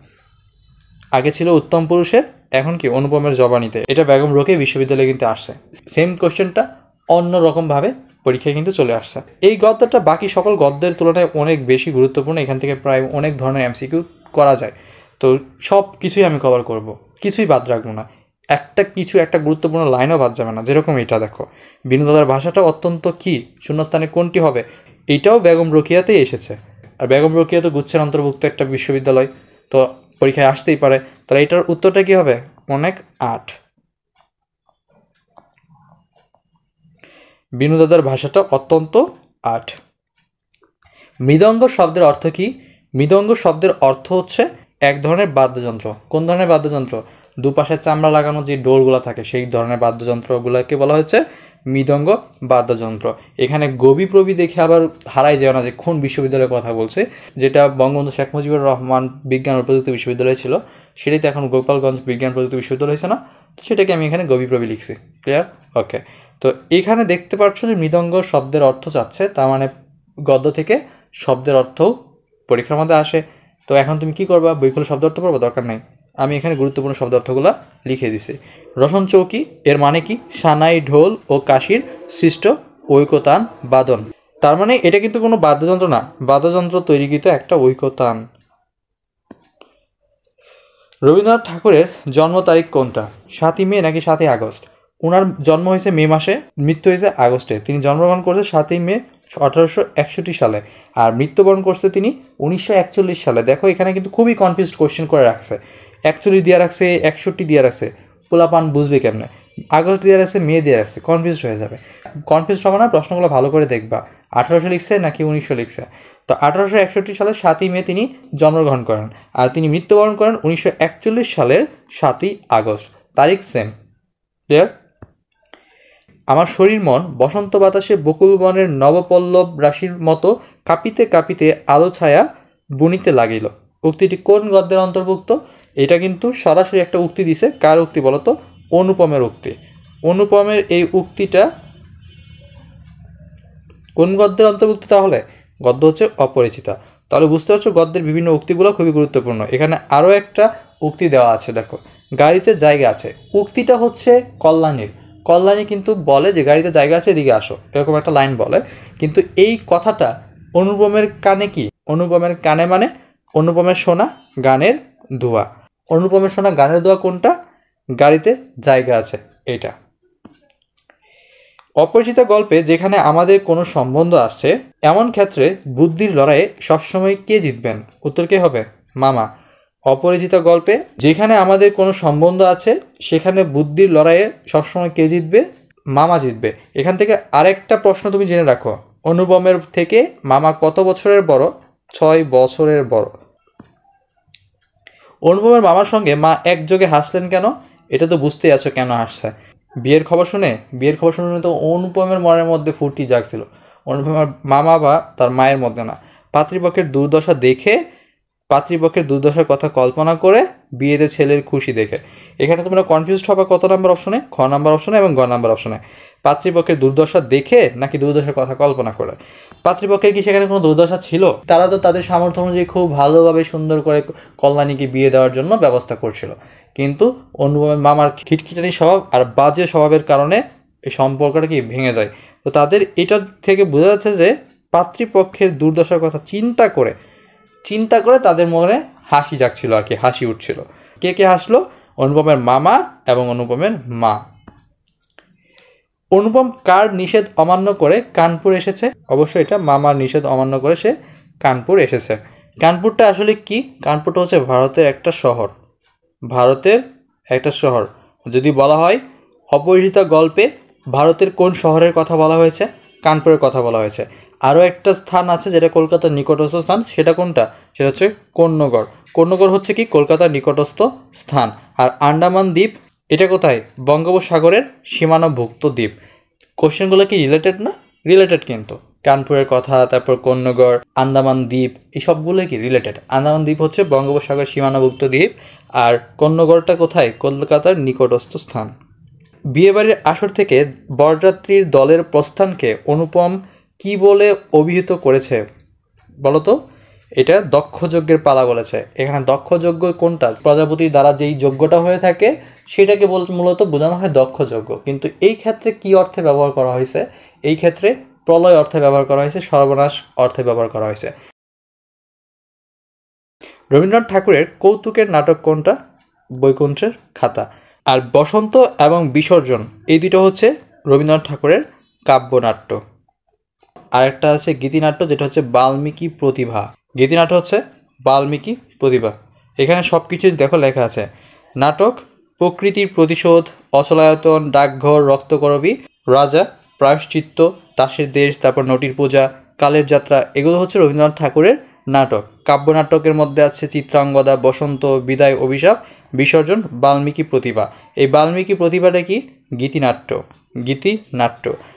আগে ছিল উত্তম পুরুষের, এখন কি অনুপমের জবানিতে। এটা বেগম রোকেয়া বিশ্ববিদ্যালয়ে কিন্তু আসছে। সেম কোশ্চেনটা অন্যরকমভাবে পরীক্ষায় কিন্তু চলে আসছে। এই গদ্যটা বাকি সকল গদ্যের তুলনায় অনেক বেশি গুরুত্বপূর্ণ। এখান থেকে প্রায় অনেক ধরনের এমসিকিউ করা যায়। তো সব কিছুই আমি কভার করব, কিছুই বাদ রাখবো না। একটা গুরুত্বপূর্ণ লাইনও বাদ যাবে না। যেরকম এটা দেখো, বিনোদার ভাষাটা অত্যন্ত কি, শূন্যস্থানে কোনটি হবে? এইটাও বেগম রোকেয়াতেই এসেছে। আর বেগম রোকেয়া তো গুচ্ছের অন্তর্ভুক্ত একটা বিশ্ববিদ্যালয়, তো পরীক্ষায় আসতেই পারে। তাহলে এটার উত্তরটা কি হবে? অনেক 8। বিনোদাদার ভাষাটা অত্যন্ত 8। মৃদঙ্গ শব্দের অর্থ কি? মৃদঙ্গ শব্দের অর্থ হচ্ছে এক ধরনের বাদ্যযন্ত্র। কোন ধরনের বাদ্যযন্ত্র? দুপাশে চামড়া লাগানো যে ডোরগুলো থাকে সেই ধরনের বাদ্যযন্ত্রগুলোকে বলা হচ্ছে মৃদঙ্গ বাদ্যযন্ত্র। এখানে গবি প্রবি দেখে আবার হারাই যায় না যে কোন বিশ্ববিদ্যালয়ের কথা বলছে। যেটা বঙ্গবন্ধু শেখ মুজিবুর রহমান বিজ্ঞান ও প্রযুক্তি বিশ্ববিদ্যালয় ছিল, সেটাই তো এখন গোপালগঞ্জ বিজ্ঞান প্রযুক্তি বিশ্ববিদ্যালয় হয়েছে না? তো সেটাকে আমি এখানে গবি প্রবি লিখছি। ক্লিয়ার? ওকে। তো এখানে দেখতে পাচ্ছ যে মৃদঙ্গ শব্দের অর্থ চাচ্ছে, তার মানে গদ্য থেকে শব্দের অর্থও পরীক্ষার মধ্যে আসে। তো এখন তুমি কি করবা? বই খুলে শব্দ অর্থ পড়বো? দরকার নেই, আমি এখানে গুরুত্বপূর্ণ শব্দ অর্থগুলো লিখে দিছি। রসন চৌকি এর মানে কি? সানাই, ঢোল ও কাশির সৃষ্ট ঐকতান বাদন। তার মানে এটা কিন্তু কোনো বাদ্যযন্ত্র না, বাদ্যযন্ত্র তৈরিকৃত একটা ঐকতান। রবীন্দ্রনাথ ঠাকুরের জন্ম তারিখ কোনটা? 7ই মে নাকি 7ই আগস্ট? ওনার জন্ম হয়েছে মে মাসে, মৃত্যু হয়েছে আগস্টে। তিনি জন্মগ্রহণ করছে 7ই মে 1861 সালে, আর মৃত্যুবরণ করছে তিনি 1941 সালে। দেখো এখানে কিন্তু খুবই কনফিউজড কোয়েশ্চেন করে রাখছে। 41 দিয়ে রাখছে, 61 দিয়ে রাখছে, পোলাপান বুঝবে কেমনে? আগস্ট দিয়ে রাখছে, মে দিয়ে রাখছে, কনফিউজড হয়ে যাবে। কনফিউজড হবে না, প্রশ্নগুলো ভালো করে দেখবা। 1800 লিখছে নাকি 1900 লিখছে? তো 1861 সালের 7ই মে তিনি জন্মগ্রহণ করেন, আর তিনি মৃত্যুবরণ করেন 1941 সালের 7ই আগস্ট। তারিখ সেম। ক্লিয়ার? আমার শরীর মন বসন্ত বাতাসে বকুল বনের নবপল্লব রাশির মতো কাঁপিতে কাঁপিতে আলো ছায়া বুনিতে লাগিল। উক্তিটি কোন গদ্যের অন্তর্ভুক্ত? এটা কিন্তু সরাসরি একটা উক্তি দিছে। কার উক্তি বলতো? অনুপমের উক্তি। অনুপমের এই উক্তিটা কোন গদ্যের অন্তর্ভুক্ত? তাহলে গদ্য হচ্ছে অপরিচিতা। তাহলে বুঝতে পারছো গদ্যের বিভিন্ন উক্তিগুলো খুবই গুরুত্বপূর্ণ। এখানে আরও একটা উক্তি দেওয়া আছে, দেখো, গাড়িতে জায়গা আছে। উক্তিটা হচ্ছে কল্যাণীর। কল্যাণী কিন্তু বলে যে গাড়িতে জায়গা আছে, এদিকে আসো, এরকম একটা লাইন বলে। কিন্তু এই কথাটা অনুপমের কানে কি? অনুপমের কানে মানে অনুপমের শোনা গানের ধোঁয়া। অনুপমের শোনা গানের ধোঁয়া কোনটা? গাড়িতে জায়গা আছে, এইটা। অপরিচিত গল্পে যেখানে আমাদের কোনো সম্বন্ধ আসছে, এমন ক্ষেত্রে বুদ্ধির লড়াইয়ে সবসময় কে জিতবেন? উত্তর কে হবে? মামা। অপরিচিত গল্পে যেখানে আমাদের কোনো সম্বন্ধ আছে সেখানে বুদ্ধির লড়াইয়ে সবসময় কে জিতবে? মামা জিতবে। এখান থেকে আরেকটা প্রশ্ন তুমি জেনে রাখো, অনুপমের থেকে মামা কত বছরের বড়? 6 বছরের বড়। অনুপমের মামার সঙ্গে মা একযোগে হাসলেন কেন? এটা তো বুঝতেই আছো কেন হাসছে। বিয়ের খবর শুনে তো অনুপমের মনের মধ্যে ফুর্তি জাগছিল। অনুপমের মামা বা তার মায়ের মধ্যে না। পাত্রীপক্ষের দুর্দশার কথা কল্পনা করে বিয়েতে ছেলের খুশি দেখে। এখানে তোমরা কনফিউজড হবে কত নাম্বার অপশনে? খ নাম্বার অপশনে এবং গ নাম্বার অপশনে। পাত্রীপক্ষের দুর্দশা দেখে নাকি দুর্দশার কথা কল্পনা করে? পাত্রীপক্ষের কি সেখানে কোনো দুর্দশা ছিল? তারা তো তাদের সামর্থ্য অনুযায়ী খুব ভালোভাবে সুন্দর করে কল্যাণীকে বিয়ে দেওয়ার জন্য ব্যবস্থা করছিল, কিন্তু অনুপমের মামার খিটখিটানি স্বভাব আর বাজে স্বভাবের কারণে এই সম্পর্কটা কি ভেঙে যায়। তো তাদের এটা থেকে বোঝা যাচ্ছে যে পাত্রীপক্ষের দুর্দশার কথা চিন্তা করে তাদের মনে হাসি জাগছিল আর কি, হাসি উঠছিল। কে কে হাসলো? অনুপমের মামা এবং অনুপমের মা। অনুপম কার নিষেধ অমান্য করে কানপুর এসেছে? অবশ্যই এটা মামার নিষেধ অমান্য করে সে কানপুর এসেছে। কানপুরটা আসলে কি? কানপুরটা হচ্ছে ভারতের একটা শহর। যদি বলা হয় অপরিচিত গল্পে ভারতের কোন শহরের কথা বলা হয়েছে? কানপুরের কথা বলা হয়েছে। আরও একটা স্থান আছে যেটা কলকাতার নিকটস্থ স্থান, সেটা কোনটা? সেটা হচ্ছে কর্ণগড় হচ্ছে কি কলকাতার নিকটস্থ স্থান। আর আন্দামান দ্বীপ এটা কোথায়? বঙ্গোপসাগরের সীমানাভুক্ত দ্বীপ। কোশ্চেনগুলো কি রিলেটেড না? রিলেটেড কিন্তু। কানপুরের কথা, তারপর কর্ণগড়, আন্দামান দ্বীপ, এই সবগুলোই কি রিলেটেড। আন্দামান দ্বীপ হচ্ছে বঙ্গোপসাগর সীমানাভুক্ত দ্বীপ, আর কর্ণগড়টা কোথায়? কলকাতার নিকটস্থ স্থান। বিয়েবাড়ির আসর থেকে বরযাত্রীর দলের প্রস্থানকে অনুপম কি বলে অভিহিত করেছে বলতো? এটা দক্ষযজ্ঞের পালা বলেছে। এখানে দক্ষযজ্ঞ কোনটা? প্রজাপতির দ্বারা যেই যজ্ঞটা হয়ে থাকে সেটাকে মূলত বোঝানো হয় দক্ষযজ্ঞ। কিন্তু এই ক্ষেত্রে কি অর্থে ব্যবহার করা হয়েছে? এই ক্ষেত্রে প্রলয় অর্থে ব্যবহার করা হয়েছে, সর্বনাশ অর্থে ব্যবহার করা হয়েছে। রবীন্দ্রনাথ ঠাকুরের কৌতুকের নাটক কোনটা? বৈকুণ্ঠের খাতা। আর বসন্ত এবং বিসর্জন এই দুটো হচ্ছে রবীন্দ্রনাথ ঠাকুরের কাব্যনাট্য। আরেকটা আছে গীতিনাট্য, যেটা হচ্ছে বাল্মীকি প্রতিভা। গীতিনাট্য হচ্ছে বাল্মীকি প্রতিভা। এখানে সব কিছুই দেখো লেখা আছে। নাটক প্রকৃতির প্রতিশোধ, অচলায়তন, ডাকঘর, রক্তকরবী, রাজা, প্রায়শ্চিত্ত, তাসের দেশ, তারপর নটির পূজা, কালের যাত্রা, এগুলো হচ্ছে রবীন্দ্রনাথ ঠাকুরের নাটক। কাব্যনাটকের মধ্যে আছে চিত্রাঙ্গদা, বসন্ত, বিদায়, অভিশাপ, বিসর্জন, বাল্মীকি প্রতিভা। এই বাল্মীকি প্রতিভাটা কি? গীতিনাট্য।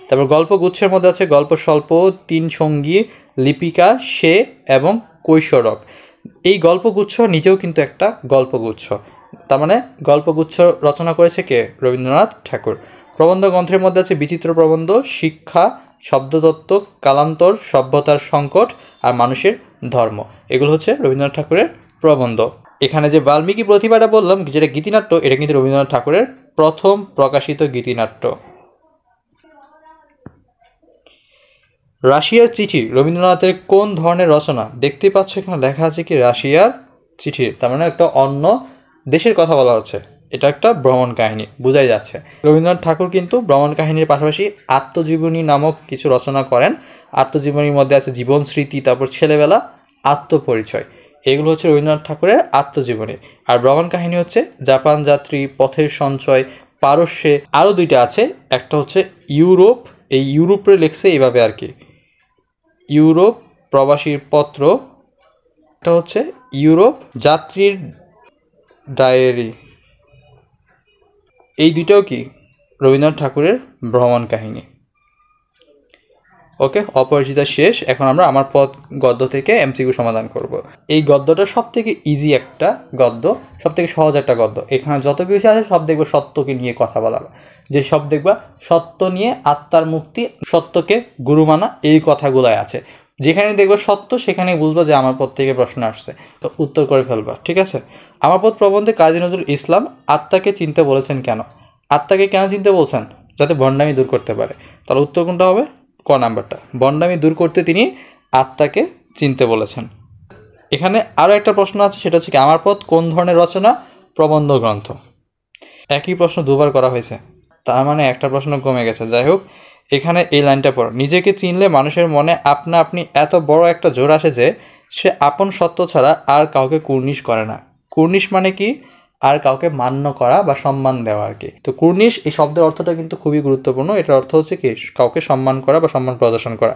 তারপর গল্পগুচ্ছের মধ্যে আছে গল্প স্বল্প, 3 সঙ্গী, লিপিকা, সে এবং কৈশোরক। এই গল্পগুচ্ছ নিজেও কিন্তু একটা গল্পগুচ্ছ। তার মানে গল্পগুচ্ছ রচনা করেছে কে? রবীন্দ্রনাথ ঠাকুর। প্রবন্ধ গ্রন্থের মধ্যে আছে বিচিত্র প্রবন্ধ, শিক্ষা, শব্দতত্ত্ব, কালান্তর, সভ্যতার সংকট আর মানুষের ধর্ম। এগুলো হচ্ছে রবীন্দ্রনাথ ঠাকুরের প্রবন্ধ। এখানে যে বাল্মীকি প্রতিভাটা বললাম, যেটা গীতিনাট্য, এটা কিন্তু রবীন্দ্রনাথ ঠাকুরের প্রথম প্রকাশিত গীতিনাট্য। রাশিয়ার চিঠি রবীন্দ্রনাথের কোন ধরনের রচনা? দেখতেই পাচ্ছ এখানে লেখা আছে কি রাশিয়ার চিঠি, তার মানে একটা অন্য দেশের কথা বলা হচ্ছে। এটা একটা ভ্রমণ কাহিনী, বোঝাই যাচ্ছে। রবীন্দ্রনাথ ঠাকুর কিন্তু ভ্রমণ কাহিনীর পাশাপাশি আত্মজীবনী নামক কিছু রচনা করেন। আত্মজীবনীর মধ্যে আছে জীবন স্মৃতি, তারপর ছেলেবেলা, আত্মপরিচয়। এগুলো হচ্ছে রবীন্দ্রনাথ ঠাকুরের আত্মজীবনী। আর ভ্রমণ কাহিনী হচ্ছে জাপান যাত্রী, পথের সঞ্চয়, পারস্যে, আরও 2টা আছে। একটা হচ্ছে ইউরোপ, এই ইউরোপে লেখছে এইভাবে আর কি, ইউরোপ প্রবাসীর পত্র। এটা হচ্ছে ইউরোপ যাত্রীর ডায়েরি। এই দুটোও কি রবীন্দ্রনাথ ঠাকুরের ভ্রমণ কাহিনী। ওকে, অপরিচিতা শেষ। এখন আমরা আমার পথ গদ্য থেকে এমসিকিউ সমাধান করব। এই গদ্যটা সব থেকে ইজি একটা গদ্য, সব থেকে সহজ একটা গদ্য। এখানে যত কিছু আছে সব দেখবে সত্যকে নিয়ে কথা বলা, যে সব দেখবা সত্য নিয়ে, আত্মার মুক্তি, সত্যকে গুরু মানা, এই কথাগুলাই আছে। যেখানে দেখবা সত্য সেখানেই বুঝবা যে আমার পথ থেকে প্রশ্ন আসছে, তো উত্তর করে ফেলবা। ঠিক আছে? আমার পথ প্রবন্ধে কাজী নজরুল ইসলাম আত্মাকে চিনতে বলেছেন কেন? আত্মাকে কেন চিনতে বলছেন? যাতে ভণ্ডামি দূর করতে পারে। তাহলে উত্তর কোনটা হবে? ক নাম্বারটা। ভণ্ডামি দূর করতে তিনি আত্মাকে চিনতে বলেছেন। এখানে আরও একটা প্রশ্ন আছে, সেটা হচ্ছে কি আমার পথ কোন ধরনের রচনা? প্রবন্ধ গ্রন্থ। একই প্রশ্ন দুবার করা হয়েছে, তার মানে একটা প্রশ্ন কমে গেছে। যাই হোক, এখানে এই লাইনটা পড়ো, নিজেকে চিনলে মানুষের মনে আপনা আপনি এত বড় একটা জোর আসে যে সে আপন সত্য ছাড়া আর কাউকে কুর্নিশ করে না। কুর্নিশ মানে কি? আর কাউকে মান্য করা বা সম্মান দেওয়া আর কি। তো কুর্নিশ এই শব্দের অর্থটা কিন্তু খুবই গুরুত্বপূর্ণ। এটার অর্থ হচ্ছে কি? কাউকে সম্মান করা বা সম্মান প্রদর্শন করা।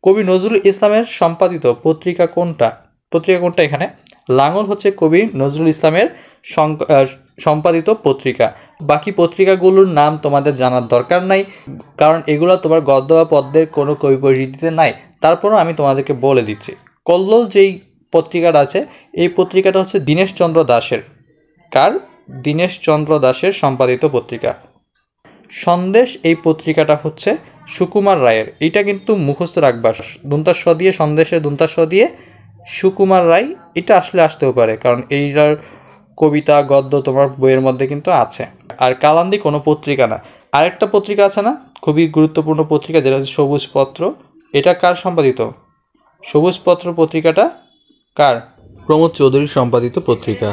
কবি নজরুল ইসলামের সম্পাদিত পত্রিকা কোনটা? এখানে লাঙল হচ্ছে কবি নজরুল ইসলামের সম্পাদিত পত্রিকা। বাকি পত্রিকাগুলোর নাম তোমাদের জানার দরকার নাই, কারণ এগুলো তোমার গদ্য বা পদ্যের কোনো কবি পরিচিতিতে নাই। তারপরও আমি তোমাদেরকে বলে দিচ্ছি, কল্লোল যেই পত্রিকাটা আছে, এই পত্রিকাটা হচ্ছে দীনেশচন্দ্র দাশের। কার? দীনেশচন্দ্র দাশের সম্পাদিত পত্রিকা। সন্দেশ এই পত্রিকাটা হচ্ছে সুকুমার রায়ের। এটা কিন্তু মুখস্থ রাখবা, দন্তাস্ব দিয়ে, সন্দেশের দন্তাস্ব দিয়ে সুকুমার রায়, এটা আসতেও পারে, কারণ এইটার কবিতা গদ্য তোমার বইয়ের মধ্যে কিন্তু আছে। আর কালান্দি কোনো পত্রিকা না। আরেকটা পত্রিকা আছে না, খুবই গুরুত্বপূর্ণ পত্রিকা, যেটা হচ্ছে সবুজ পত্র। এটা কার সম্পাদিত? সবুজ পত্র পত্রিকাটা কার? প্রমোদ চৌধুরীর সম্পাদিত পত্রিকা।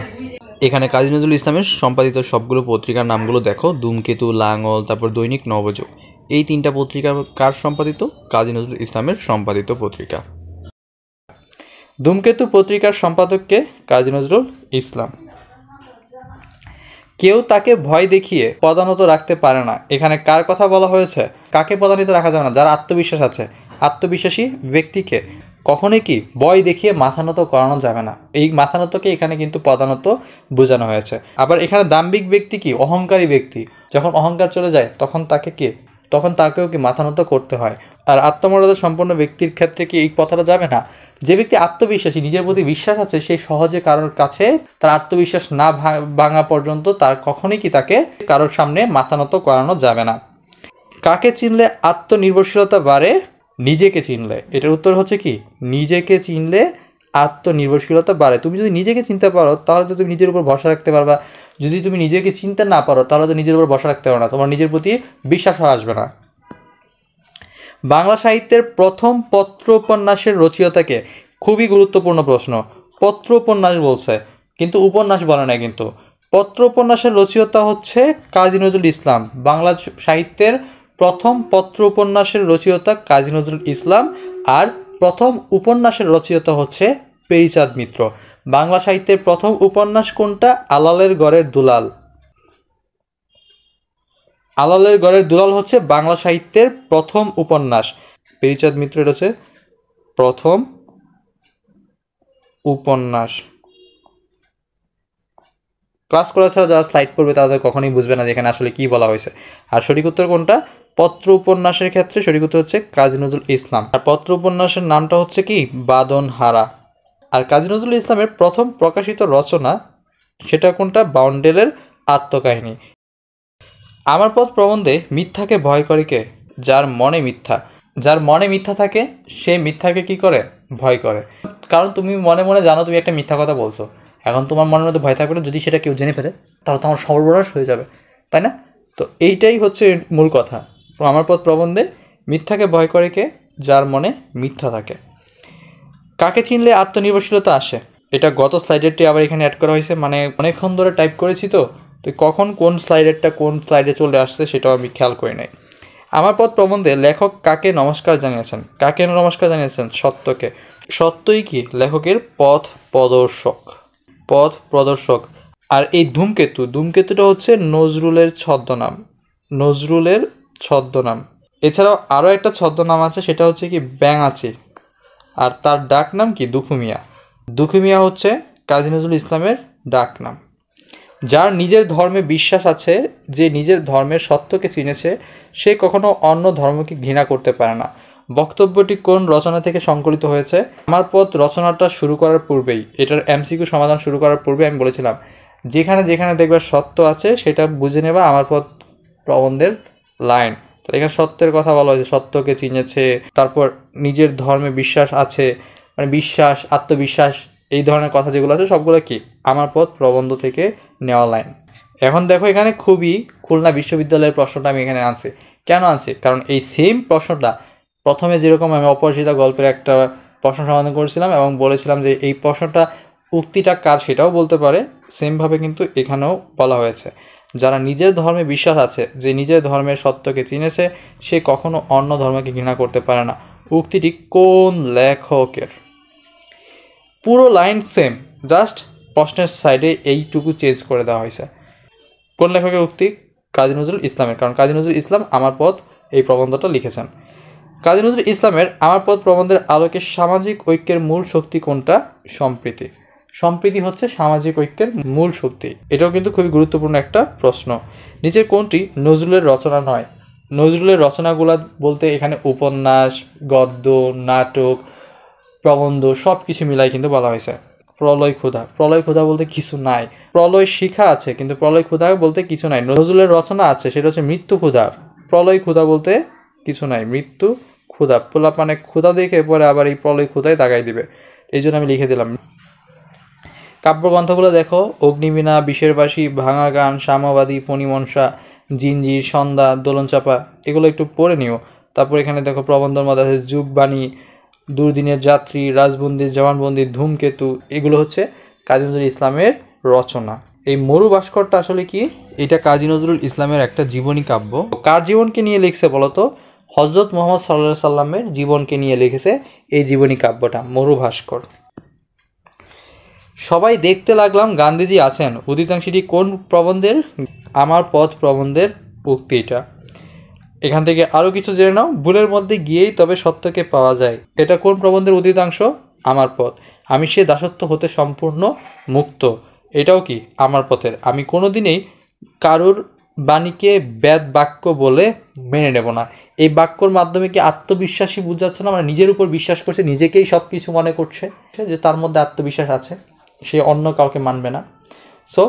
এখানে কাজী নজরুল ইসলামের সম্পাদিত সবগুলো পত্রিকার নামগুলো দেখো, ধূমকেতু, লাঙল, তারপর দৈনিক নবযুগ। এই 3টা পত্রিকা কার সম্পাদিত? কাজী নজরুল ইসলামের সম্পাদিত পত্রিকা। ধূমকেতু পত্রিকার সম্পাদককে? কাজী নজরুল ইসলাম। কেউ তাকে ভয় দেখিয়ে পদানত রাখতে পারে না, এখানে কার কথা বলা হয়েছে? কাকে পদানিত রাখা যাবে না? যারা আত্মবিশ্বাস আছে, আত্মবিশ্বাসী ব্যক্তিকে কখনোই কি ভয় দেখিয়ে মাথানত করানো যাবে না। এই মাথানতকে এখানে কিন্তু পদানত বোঝানো হয়েছে। আবার এখানে দাম্ভিক ব্যক্তি কি? অহংকারী ব্যক্তি। যখন অহংকার চলে যায় তখন তাকেও কি মাথানত করতে হয়। আর আত্মমর্যাদা সম্পন্ন ব্যক্তির ক্ষেত্রে কি এই কথাটা যাবে না? যে ব্যক্তি আত্মবিশ্বাসী, নিজের প্রতি বিশ্বাস আছে, সেই সহজে কারোর কাছে তার আত্মবিশ্বাস না ভাঙা পর্যন্ত তার কখনোই কি তাকে কারোর সামনে মাথানত করানো যাবে না। কাকে চিনলে আত্মনির্ভরশীলতা বাড়ে? নিজেকে চিনলে। এটার উত্তর হচ্ছে কি? নিজেকে চিনলে আত্মনির্ভরশীলতা বাড়ে। তুমি যদি নিজেকে চিনতে পারো তাহলে তো তুমি নিজের উপর ভরসা রাখতে পারবা। যদি তুমি নিজেকে চিনতে না পারো তাহলে তো নিজের উপর ভরসা রাখতে পারো না, তোমার নিজের প্রতি বিশ্বাস আসবে না। বাংলা সাহিত্যের প্রথম পত্র উপন্যাসের রচয়িতাকে? খুবই গুরুত্বপূর্ণ প্রশ্ন। পত্র উপন্যাস বলছে, কিন্তু উপন্যাস বলে না। কিন্তু পত্র উপন্যাসের রচয়িতা হচ্ছে কাজী নজরুল ইসলাম। বাংলা সাহিত্যের প্রথম পত্র উপন্যাসের রচয়িতা কাজী নজরুল ইসলাম, আর প্রথম উপন্যাসের রচয়িতা হচ্ছে পেরিচাঁদ মিত্র। বাংলা সাহিত্যের প্রথম উপন্যাস কোনটা? আলালের গড়ের দুলাল। আলালের গড়ের দুলাল হচ্ছে বাংলা সাহিত্যের প্রথম উপন্যাস। পেরিচাঁদ মিত্রের হচ্ছে প্রথম উপন্যাস। ক্লাস করা ছাড়া যারা স্লাইড পড়বে তারা কখনোই বুঝবে না যেখানে আসলে কি বলা হয়েছে। আর সঠিক উত্তর কোনটা? পত্র উপন্যাসের ক্ষেত্রে সঠিক উত্তর হচ্ছে কাজী নজরুল ইসলাম। আর পত্র উপন্যাসের নামটা হচ্ছে কি? বাদনহারা। আর কাজী নজরুল ইসলামের প্রথম প্রকাশিত রচনা সেটা কোনটা? বাউন্ডেলের আত্মকাহিনী। আমার পথ প্রবন্ধে মিথ্যাকে ভয় করে কে? যার মনে মিথ্যা থাকে সে মিথ্যাকে কি করে? ভয় করে। কারণ তুমি মনে মনে জানো তুমি একটা মিথ্যা কথা বলছো, এখন তোমার মনের মধ্যে ভয় থাকবে না, যদি সেটা কেউ জেনে ফেলে তাহলে তো আমার সর্বনাশ হয়ে যাবে, তাই না? তো এইটাই হচ্ছে মূল কথা। আমার পথ প্রবন্ধে মিথ্যাকে ভয় করে কে? যার মনে মিথ্যা থাকে। কাকে চিনলে আত্মনির্ভরশীলতা আসে? এটা গত স্লাইডেরটি আবার এখানে অ্যাড করা হয়েছে, মানে অনেকক্ষণ ধরে টাইপ করেছি তো কখন কোন স্লাইডে চলে আসছে সেটাও আমি খেয়াল করি নাই। আমার পথ প্রবন্ধে লেখক কাকে নমস্কার জানিয়েছেন? সত্যকে। সত্যই কি লেখকের পথ প্রদর্শক। আর এই ধূমকেতুটা হচ্ছে নজরুলের ছদ্মনাম। এছাড়াও আরও একটা ছদ্মনাম আছে, সেটা হচ্ছে কি? ব্যাঙাচি। আর তার ডাক নাম কি? দুখুমিয়া হচ্ছে কাজী নজরুল ইসলামের ডাক নাম। যার নিজের ধর্মে বিশ্বাস আছে, যে নিজের ধর্মের সত্যকে চিনেছে, সে কখনো অন্য ধর্মকে ঘৃণা করতে পারে না। বক্তব্যটি কোন রচনা থেকে সংকলিত হয়েছে? আমার পথ রচনাটা শুরু করার পূর্বেই, এটার এমসিকিউ সমাধান শুরু করার পূর্বে আমি বলেছিলাম যেখানে দেখবে সত্য আছে সেটা বুঝে নেবা আমার পথ প্রবন্ধের লাইন। তো এখানে সত্যের কথা বলা হয়েছে, সত্যকে চিনেছে, তারপর নিজের ধর্মে বিশ্বাস আছে, মানে বিশ্বাস, আত্মবিশ্বাস, এই ধরনের কথা যেগুলো আছে সবগুলো কি আমার পথ প্রবন্ধ থেকে নেওয়া লাইন। এখন দেখো এখানে খুবই খুলনা বিশ্ববিদ্যালয়ের প্রশ্নটা আমি এখানে আনছি। কেন আনছি? কারণ এই সেম প্রশ্নটা প্রথমে যেরকম আমি অপরিচিতা গল্পের একটা প্রশ্ন সমাধান করেছিলাম এবং বলেছিলাম যে এই প্রশ্নটা উক্তিটা কার সেটাও বলতে পারে, সেমভাবে কিন্তু এখানেও বলা হয়েছে যারা নিজের ধর্মে বিশ্বাস আছে, যে নিজের ধর্মের সত্যকে চিনেছে, সে কখনো অন্য ধর্মকে ঘৃণা করতে পারে না। উক্তিটি কোন লেখকের? পুরো লাইন সেম, জাস্ট প্রশ্নের সাইডে এইটুকু চেঞ্জ করে দেওয়া হয়েছে। কোন লেখকের উক্তি? কাজী নজরুল ইসলামের, কারণ কাজী নজরুল ইসলাম আমার পথ এই প্রবন্ধটা লিখেছেন। কাজী নজরুল ইসলামের আমার পথ প্রবন্ধের আলোকে সামাজিক ঐক্যের মূল শক্তি কোনটা? সম্প্রীতি। সম্প্রীতি হচ্ছে সামাজিক ঐক্যের মূল শক্তি। এটাও কিন্তু খুবই গুরুত্বপূর্ণ একটা প্রশ্ন। নিচের কোনটি নজরুলের রচনা নয়? নজরুলের রচনাগুলো বলতে এখানে উপন্যাস, গদ্য, নাটক, প্রবন্ধ সব কিছু মিলাই কিন্তু বলা হয়েছে। প্রলয় ক্ষুধা, প্রলয় ক্ষুধা বলতে কিছু নাই। প্রলয় শিখা আছে কিন্তু প্রলয় ক্ষুধা বলতে কিছু নাই। নজরুলের রচনা আছে, সেটা হচ্ছে মৃত্যু ক্ষুধা। প্রলয় ক্ষুধা বলতে কিছু নাই, মৃত্যু ক্ষুধা। পোলা মানে ক্ষুধা দেখে পরে আবার এই প্রলয় ক্ষুধায় দাগাই দিবে, এই জন্য আমি লিখে দিলাম। কাব্যগ্রন্থগুলো দেখো, অগ্নিবীণা, বিষের বাসী, ভাঙা গান, সাম্যবাদী, ফণিমনসা, জিঞ্জির, সন্ধ্যা, দোলনচাপা, এগুলো একটু পড়ে নিও। তারপর এখানে দেখো প্রবন্ধের মধ্যে আছে যুগবাণী, দুর্দিনের যাত্রী, রাজবন্দি, জবানবন্দি, ধূমকেতু, এগুলো হচ্ছে কাজী নজরুল ইসলামের রচনা। এই মরু ভাস্করটা আসলে কি? এটা কাজী নজরুল ইসলামের একটা জীবনী কাব্য। কার জীবনকে নিয়ে লিখছে বলতো? হজরত মুহাম্মদ সাল্লাল্লাহু আলাইহি সাল্লামের জীবনকে নিয়ে লিখেছে এই জীবনী কাব্যটা, মরু ভাস্কর। সবাই দেখতে লাগলাম গান্ধীজি আছেন, উদিতাংশটি কোন প্রবন্ধের? আমার পথ প্রবন্ধের উক্তি এটা। এখান থেকে আরও কিছু জেনে নাও। ভুলের মধ্যে গিয়েই তবে সত্যকে পাওয়া যায়, এটা কোন প্রবন্ধের উদিতাংশ? আমার পথ। আমি সে দাসত্ব হতে সম্পূর্ণ মুক্ত, এটাও কি আমার পথের। আমি কোনোদিনই কারুর বাণীকে বেদ বাক্য বলে মেনে নেব না। এই বাক্যর মাধ্যমে কি আত্মবিশ্বাসী বোঝাচ্ছে না? মানে নিজের উপর বিশ্বাস করছে, নিজেকেই সব কিছু মনে করছে যে তার মধ্যে আত্মবিশ্বাস আছে, সে অন্য কাউকে মানবে না। সো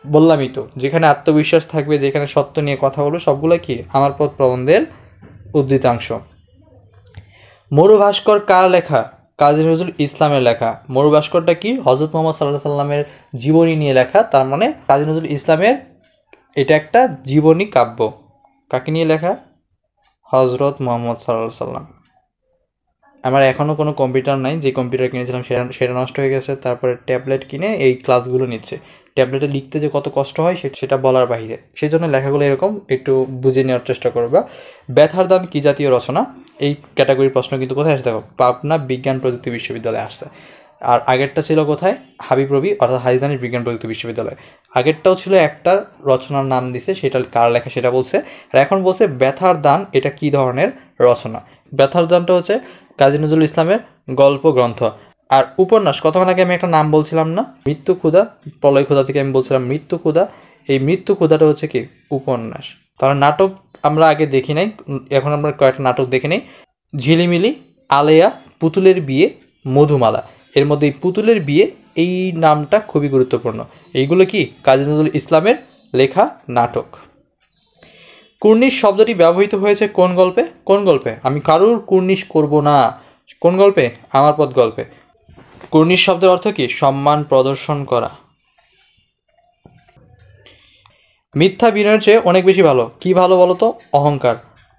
বললামই তো, যেখানে আত্মবিশ্বাস থাকবে, যেখানে সত্য নিয়ে কথা বলবে, সবগুলো কি আমার পথ প্রবন্ধের উদ্ধৃতাংশ। মরু ভাস্কর কার লেখা? কাজী নজরুল ইসলামের লেখা। মরু ভাস্করটা কি? হযরত মুহাম্মদ সাল্লাল্লাহু আলাইহি সাল্লামের জীবনী নিয়ে লেখা। তার মানে কাজী নজরুল ইসলামের এটা একটা জীবনী কাব্য। কাকে নিয়ে লেখা? হযরত মুহাম্মদ সাল্লাল্লাহু আলাইহি সাল্লাম। আমার এখনও কোনো কম্পিউটার নাই, যে কম্পিউটার কিনেছিলাম সেটা নষ্ট হয়ে গেছে। তারপরে ট্যাবলেট কিনে এই ক্লাসগুলো নিচ্ছে। ট্যাবলেটে লিখতে যে কত কষ্ট হয় সেটা বলার বাইরে, সেই জন্য লেখাগুলো এরকম একটু বুঝে নেওয়ার চেষ্টা করবা। ব্যথার দান কি জাতীয় রচনা? এই ক্যাটাগরির প্রশ্ন কিন্তু কোথায় আসছে দেখো, পাবনা বিজ্ঞান প্রযুক্তি বিশ্ববিদ্যালয়ে আসছে। আর আগেরটা ছিল কোথায়? হাবিব রবি অর্থাৎ হাজিদানির বিজ্ঞান প্রযুক্তি বিশ্ববিদ্যালয়। আগেরটাও ছিল একটা রচনার নাম দিছে, সেটা কার লেখা সেটা বলছে। আর এখন বলছে ব্যথার দান এটা কি ধরনের রচনা। ব্যথার দানটা হচ্ছে কাজী নজরুল ইসলামের গল্প গ্রন্থ। আর উপন্যাস, কতক্ষণ আগে আমি একটা নাম বলছিলাম না, মৃত্যু ক্ষুধা, প্রলয় ক্ষুধা থেকে আমি বলছিলাম মৃত্যু ক্ষুধা। এই মৃত্যু ক্ষুধাটা হচ্ছে কি? উপন্যাস। তাহলে নাটক আমরা আগে দেখি নাই, এখন আমরা কয়েকটা নাটক দেখে নিই। ঝিলিমিলি, আলেয়া, পুতুলের বিয়ে, মধুমালা। এর মধ্যে এই পুতুলের বিয়ে এই নামটা খুবই গুরুত্বপূর্ণ। এইগুলো কি কাজী নজরুল ইসলামের লেখা নাটক। কুর্নিশ শব্দটি ব্যবহৃত হয়েছে কোন গল্পে? কোন গল্পে? আমি কারুর কুর্নিশ করব না। কোন গল্পে? আমার পথ গল্পে। কুর্নিশ শব্দের অর্থ কি? সম্মান প্রদর্শন করা। মিথ্যা বিনয়ের চেয়ে অনেক বেশি ভালো। কি ভালো বলো তো? অহংকার।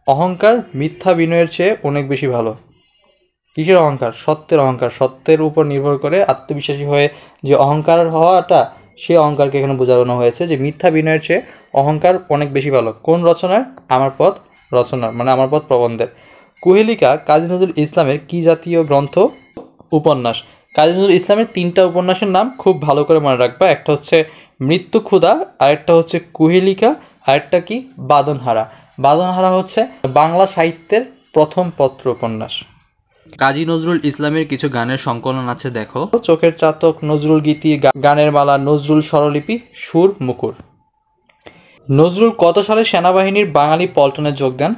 অহংকার মিথ্যা বিনয়ের চেয়ে অনেক বেশি ভালো। কিসের অহংকার? সত্যের অহংকার। সত্যের উপর নির্ভর করে আত্মবিশ্বাসী হয়ে যে অহংকার হওয়াটা, সে অহংকারকে এখানে বোঝানো হয়েছে যে মিথ্যা বিনয়ের চেয়ে অহংকার অনেক বেশি ভালো। কোন রচনার? আমার পথ রচনার, মানে আমার পথ প্রবন্ধের। কুহেলিকা কাজী নজরুল ইসলামের কি জাতীয় গ্রন্থ? উপন্যাস। কাজী নজরুল ইসলামের 3টা উপন্যাসের নাম খুব ভালো করে মনে রাখবা। একটা হচ্ছে মৃত্যু ক্ষুধা, আরেকটা হচ্ছে কুহেলিকা, আরেকটা কি? বাদনহারা। বাদনহারা হচ্ছে বাংলা সাহিত্যের প্রথম পত্র উপন্যাস। কাজী নজরুল ইসলামের কিছু গানের সংকলন আছে দেখো, চোখের চাতক, নজরুল গীতি, গানের মালা, নজরুল স্বরলিপি, সুর মুকুর। নজরুল কত সালে সেনাবাহিনীর বাঙালি পল্টনে যোগ দেন?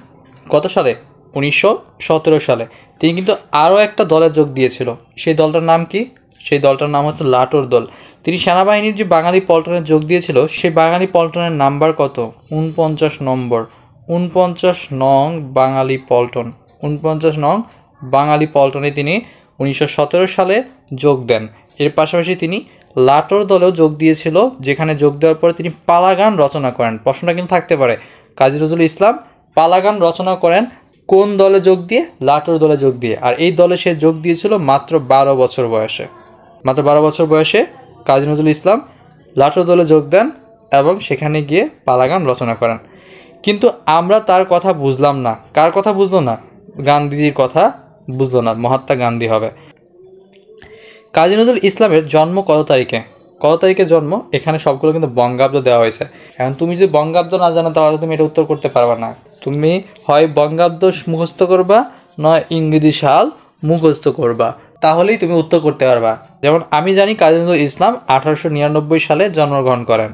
কত সালে? 1917 সালে। তিনি কিন্তু আরও একটা দলে যোগ দিয়েছিল, সেই দলটার নাম কি? সেই দলটার নাম হচ্ছে লাটোর দল। তিনি সেনাবাহিনীর যে বাঙালি পল্টনে যোগ দিয়েছিল, সেই বাঙালি পল্টনের নাম্বার কত? 49 নম্বর। 49 নং বাঙালি পল্টন। 49 নং বাঙালি পল্টনে তিনি 1917 সালে যোগ দেন। এর পাশাপাশি তিনি লাটোর দলেও যোগ দিয়েছিল, যেখানে যোগ দেওয়ার পরে তিনি পালাগান রচনা করেন। প্রশ্নটা কিন্তু থাকতে পারে, কাজী নজরুল ইসলাম পালাগান রচনা করেন কোন দলে যোগ দিয়ে? লাটোর দলে যোগ দিয়ে। আর এই দলে সে যোগ দিয়েছিল মাত্র 12 বছর বয়সে। মাত্র 12 বছর বয়সে কাজী নজরুল ইসলাম লাটোর দলে যোগ দেন এবং সেখানে গিয়ে পালাগান রচনা করেন। কিন্তু আমরা তার কথা বুঝলাম না। কার কথা বুঝলো না? গান্ধীজির কথা বুঝলো না। মহাত্মা গান্ধী হবে। কাজী নজরুল ইসলামের জন্ম কত তারিখে? কত তারিখে জন্ম, এখানে সবগুলো কিন্তু বঙ্গাব্দ দেওয়া হয়েছে। এখন তুমি যদি বঙ্গাব্দ না জানো তাহলে তুমি এটা উত্তর করতে পারবে না। তুমি হয় বঙ্গাব্দ মুখস্থ করবা, নয় ইংরেজি সাল মুখস্থ করবা, তাহলেই তুমি উত্তর করতে পারবা। যেমন আমি জানি কাজী নজরুল ইসলাম 1899 সালে জন্মগ্রহণ করেন।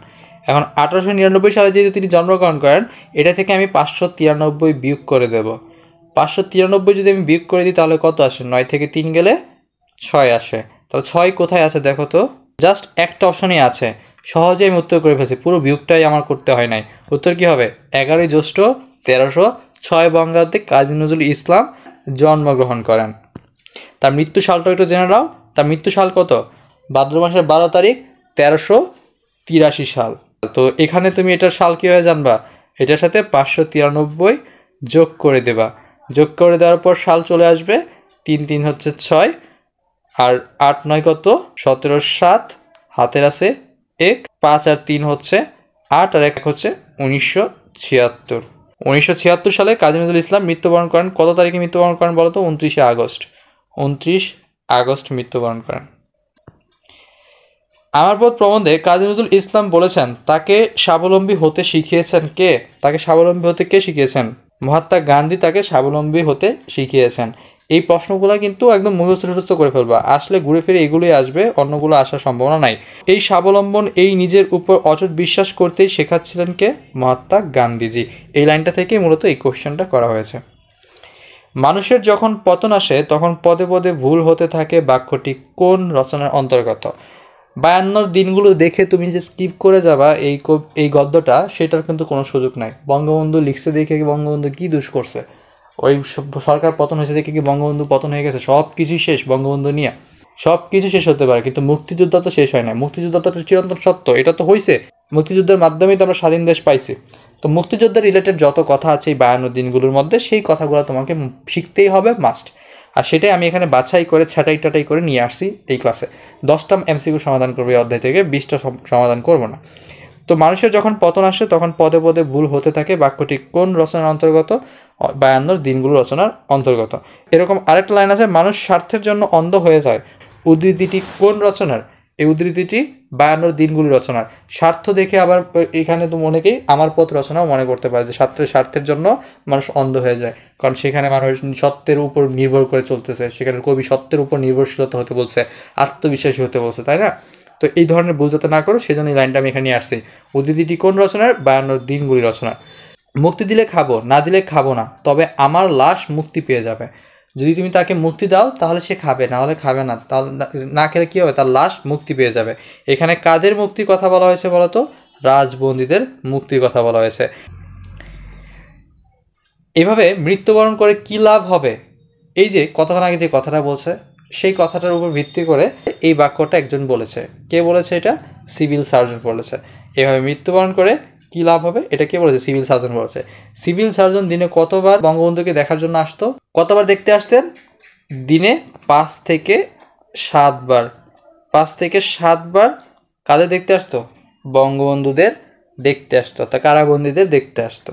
এখন 1899 সালে যেহেতু তিনি জন্মগ্রহণ করেন, এটা থেকে আমি 593 বিয়োগ করে দেব। 593 যদি আমি বিয়োগ করে দিই তাহলে কত আসে? 9 থেকে 3 গেলে 6 আসে। তাহলে 6 কোথায় আছে দেখো তো? জাস্ট একটা অপশনই আছে, সহজে আমি উত্তর করে ফেলছি, পুরো বিয়োগটাই আমার করতে হয় নাই। উত্তর কি হবে? 11 জ্যৈষ্ঠ 1306 বঙ্গাব্দে কাজী নজরুল ইসলাম জন্মগ্রহণ করেন। তার মৃত্যু সালটা একটু জেনে নাও। তার মৃত্যু সাল কত? ভাদ্র মাসের 12 তারিখ 1383 সাল। তো এখানে তুমি এটার সাল কীভাবে জানবা? এটার সাথে 593 যোগ করে দেবা। যোগ করে দেওয়ার পর সাল চলে আসবে। 3 3 হচ্ছে 6, আর 8 9 কত? 17 7, হাতের আছে 1, 5 আর 3 হচ্ছে 8, আর 1 হচ্ছে 1976। 1976 সালে কাজী নজরুল ইসলাম মৃত্যুবরণ করেন। কত তারিখে মৃত্যুবরণ করেন বলো তো? 29 আগস্ট। 29 আগস্ট মৃত্যুবরণ করেন। আমার পথ প্রবন্ধে কাজী নজরুল ইসলাম বলেছেন তাকে স্বাবলম্বী হতে শিখিয়েছেন কে? তাকে স্বাবলম্বী হতে কে শিখিয়েছেন? মহাত্মা গান্ধী তাকে স্বাবলম্বী হতে শিখিয়েছেন। এই প্রশ্নগুলো কিন্তু একদম মুখস্থ করে ফেলবা, আসলে ঘুরে ফিরে এগুলোই আসবে, অন্যগুলো আসার সম্ভাবনা নাই। এই স্বাবলম্বন, এই নিজের উপর অটুট বিশ্বাস করতেই শেখাচ্ছিলেন কে? মহাত্মা গান্ধীজি। এই লাইনটা থেকেই মূলত এই কোশ্চেনটা করা হয়েছে। মানুষের যখন পতন আসে তখন পদে পদে ভুল হতে থাকে বাক্যটি কোন রচনার অন্তর্গত? 52 দিনগুলো দেখে তুমি যে স্কিপ করে যাবা এই গদ্যটা, সেটার কিন্তু কোনো সুযোগ নাই। বঙ্গবন্ধু লিখছে দেখে কি বঙ্গবন্ধু কি দোষ করছে? ওই সরকার পতন হয়েছে দেখে কি বঙ্গবন্ধু পতন হয়ে গেছে? সব কিছুই শেষ বঙ্গবন্ধু নিয়ে, সব কিছু শেষ হতে পারে, কিন্তু মুক্তিযুদ্ধ তো শেষ হয় না। মুক্তিযুদ্ধ তো চিরন্তন সত্য, এটা তো হয়েছে। মুক্তিযুদ্ধের মাধ্যমেই তো আমরা স্বাধীন দেশ পাইছি। তো মুক্তিযুদ্ধের রিলেটেড যত কথা আছে এই 52 দিনগুলোর মধ্যে, সেই কথাগুলো তোমাকে শিখতেই হবে, মাস্ট। আর সেটাই আমি এখানে বাছাই করে ছাটাই করে নিয়ে আসছি এই ক্লাসে। 10টা এমসিকিউ সমাধান করবো এই অধ্যায় থেকে, 20টা সমাধান করবো না। তো মানুষের যখন পতন আসে তখন পদে পদে ভুল হতে থাকে বাক্যটি কোন রচনার অন্তর্গত? 52 দিনগুলো রচনার অন্তর্গত। এরকম আরেকটা লাইন আছে, মানুষ স্বার্থের জন্য অন্ধ হয়ে যায়। উদ্ধৃতিটি কোন রচনার? এই উদ্ধৃতিটি 52 দিনগুলি রচনার। স্বার্থ দেখে আবার এখানে তো অনেকেই আমার পথ রচনাও মনে করতে পারে যে স্বার্থের জন্য মানুষ অন্ধ হয়ে যায়, কারণ সেখানে মানুষ সত্যের উপর নির্ভর করে চলতেছে। সেখানে কবি সত্যের উপর নির্ভরশীলতা হতে বলছে, আত্মবিশ্বাসী হতে বলছে, তাই না? তো এই ধরনের ভুল যাতে না করো সেজন্য এই লাইনটা আমি এখানে নিয়ে আসছি। উদ্ধৃতিটি কোন রচনার? 52 দিনগুলি রচনার। মুক্তি দিলে খাবো, না দিলে খাবো না, তবে আমার লাশ মুক্তি পেয়ে যাবে। যদি তুমি তাকে মুক্তি দাও তাহলে সে খাবে, না হলে খাবে না। তাহলে না খেলে কী হবে? তার লাশ মুক্তি পেয়ে যাবে। এখানে কাদের মুক্তির কথা বলা হয়েছে বলো তো? রাজবন্দীদের মুক্তির কথা বলা হয়েছে। এভাবে মৃত্যুবরণ করে কি লাভ হবে? এই যে কতক্ষণ আগে যে কথাটা বলছে, সেই কথাটার উপর ভিত্তি করে এই বাক্যটা একজন বলেছে। কে বলেছে এটা? সিভিল সার্জন বলেছে। এভাবে মৃত্যুবরণ করে কি লাভ হবে, এটা কে বলেছে? সিভিল সার্জন বলেছে। সিভিল সার্জন দিনে কতবার বঙ্গবন্ধুকে দেখার জন্য আসতো? কতবার দেখতে আসতেন? দিনে 5 থেকে 7 বার। 5 থেকে 7 বার কাদের দেখতে আসতো? বঙ্গবন্ধুদের দেখতে আসতো, তা কারাবন্দীদের দেখতে আসতো।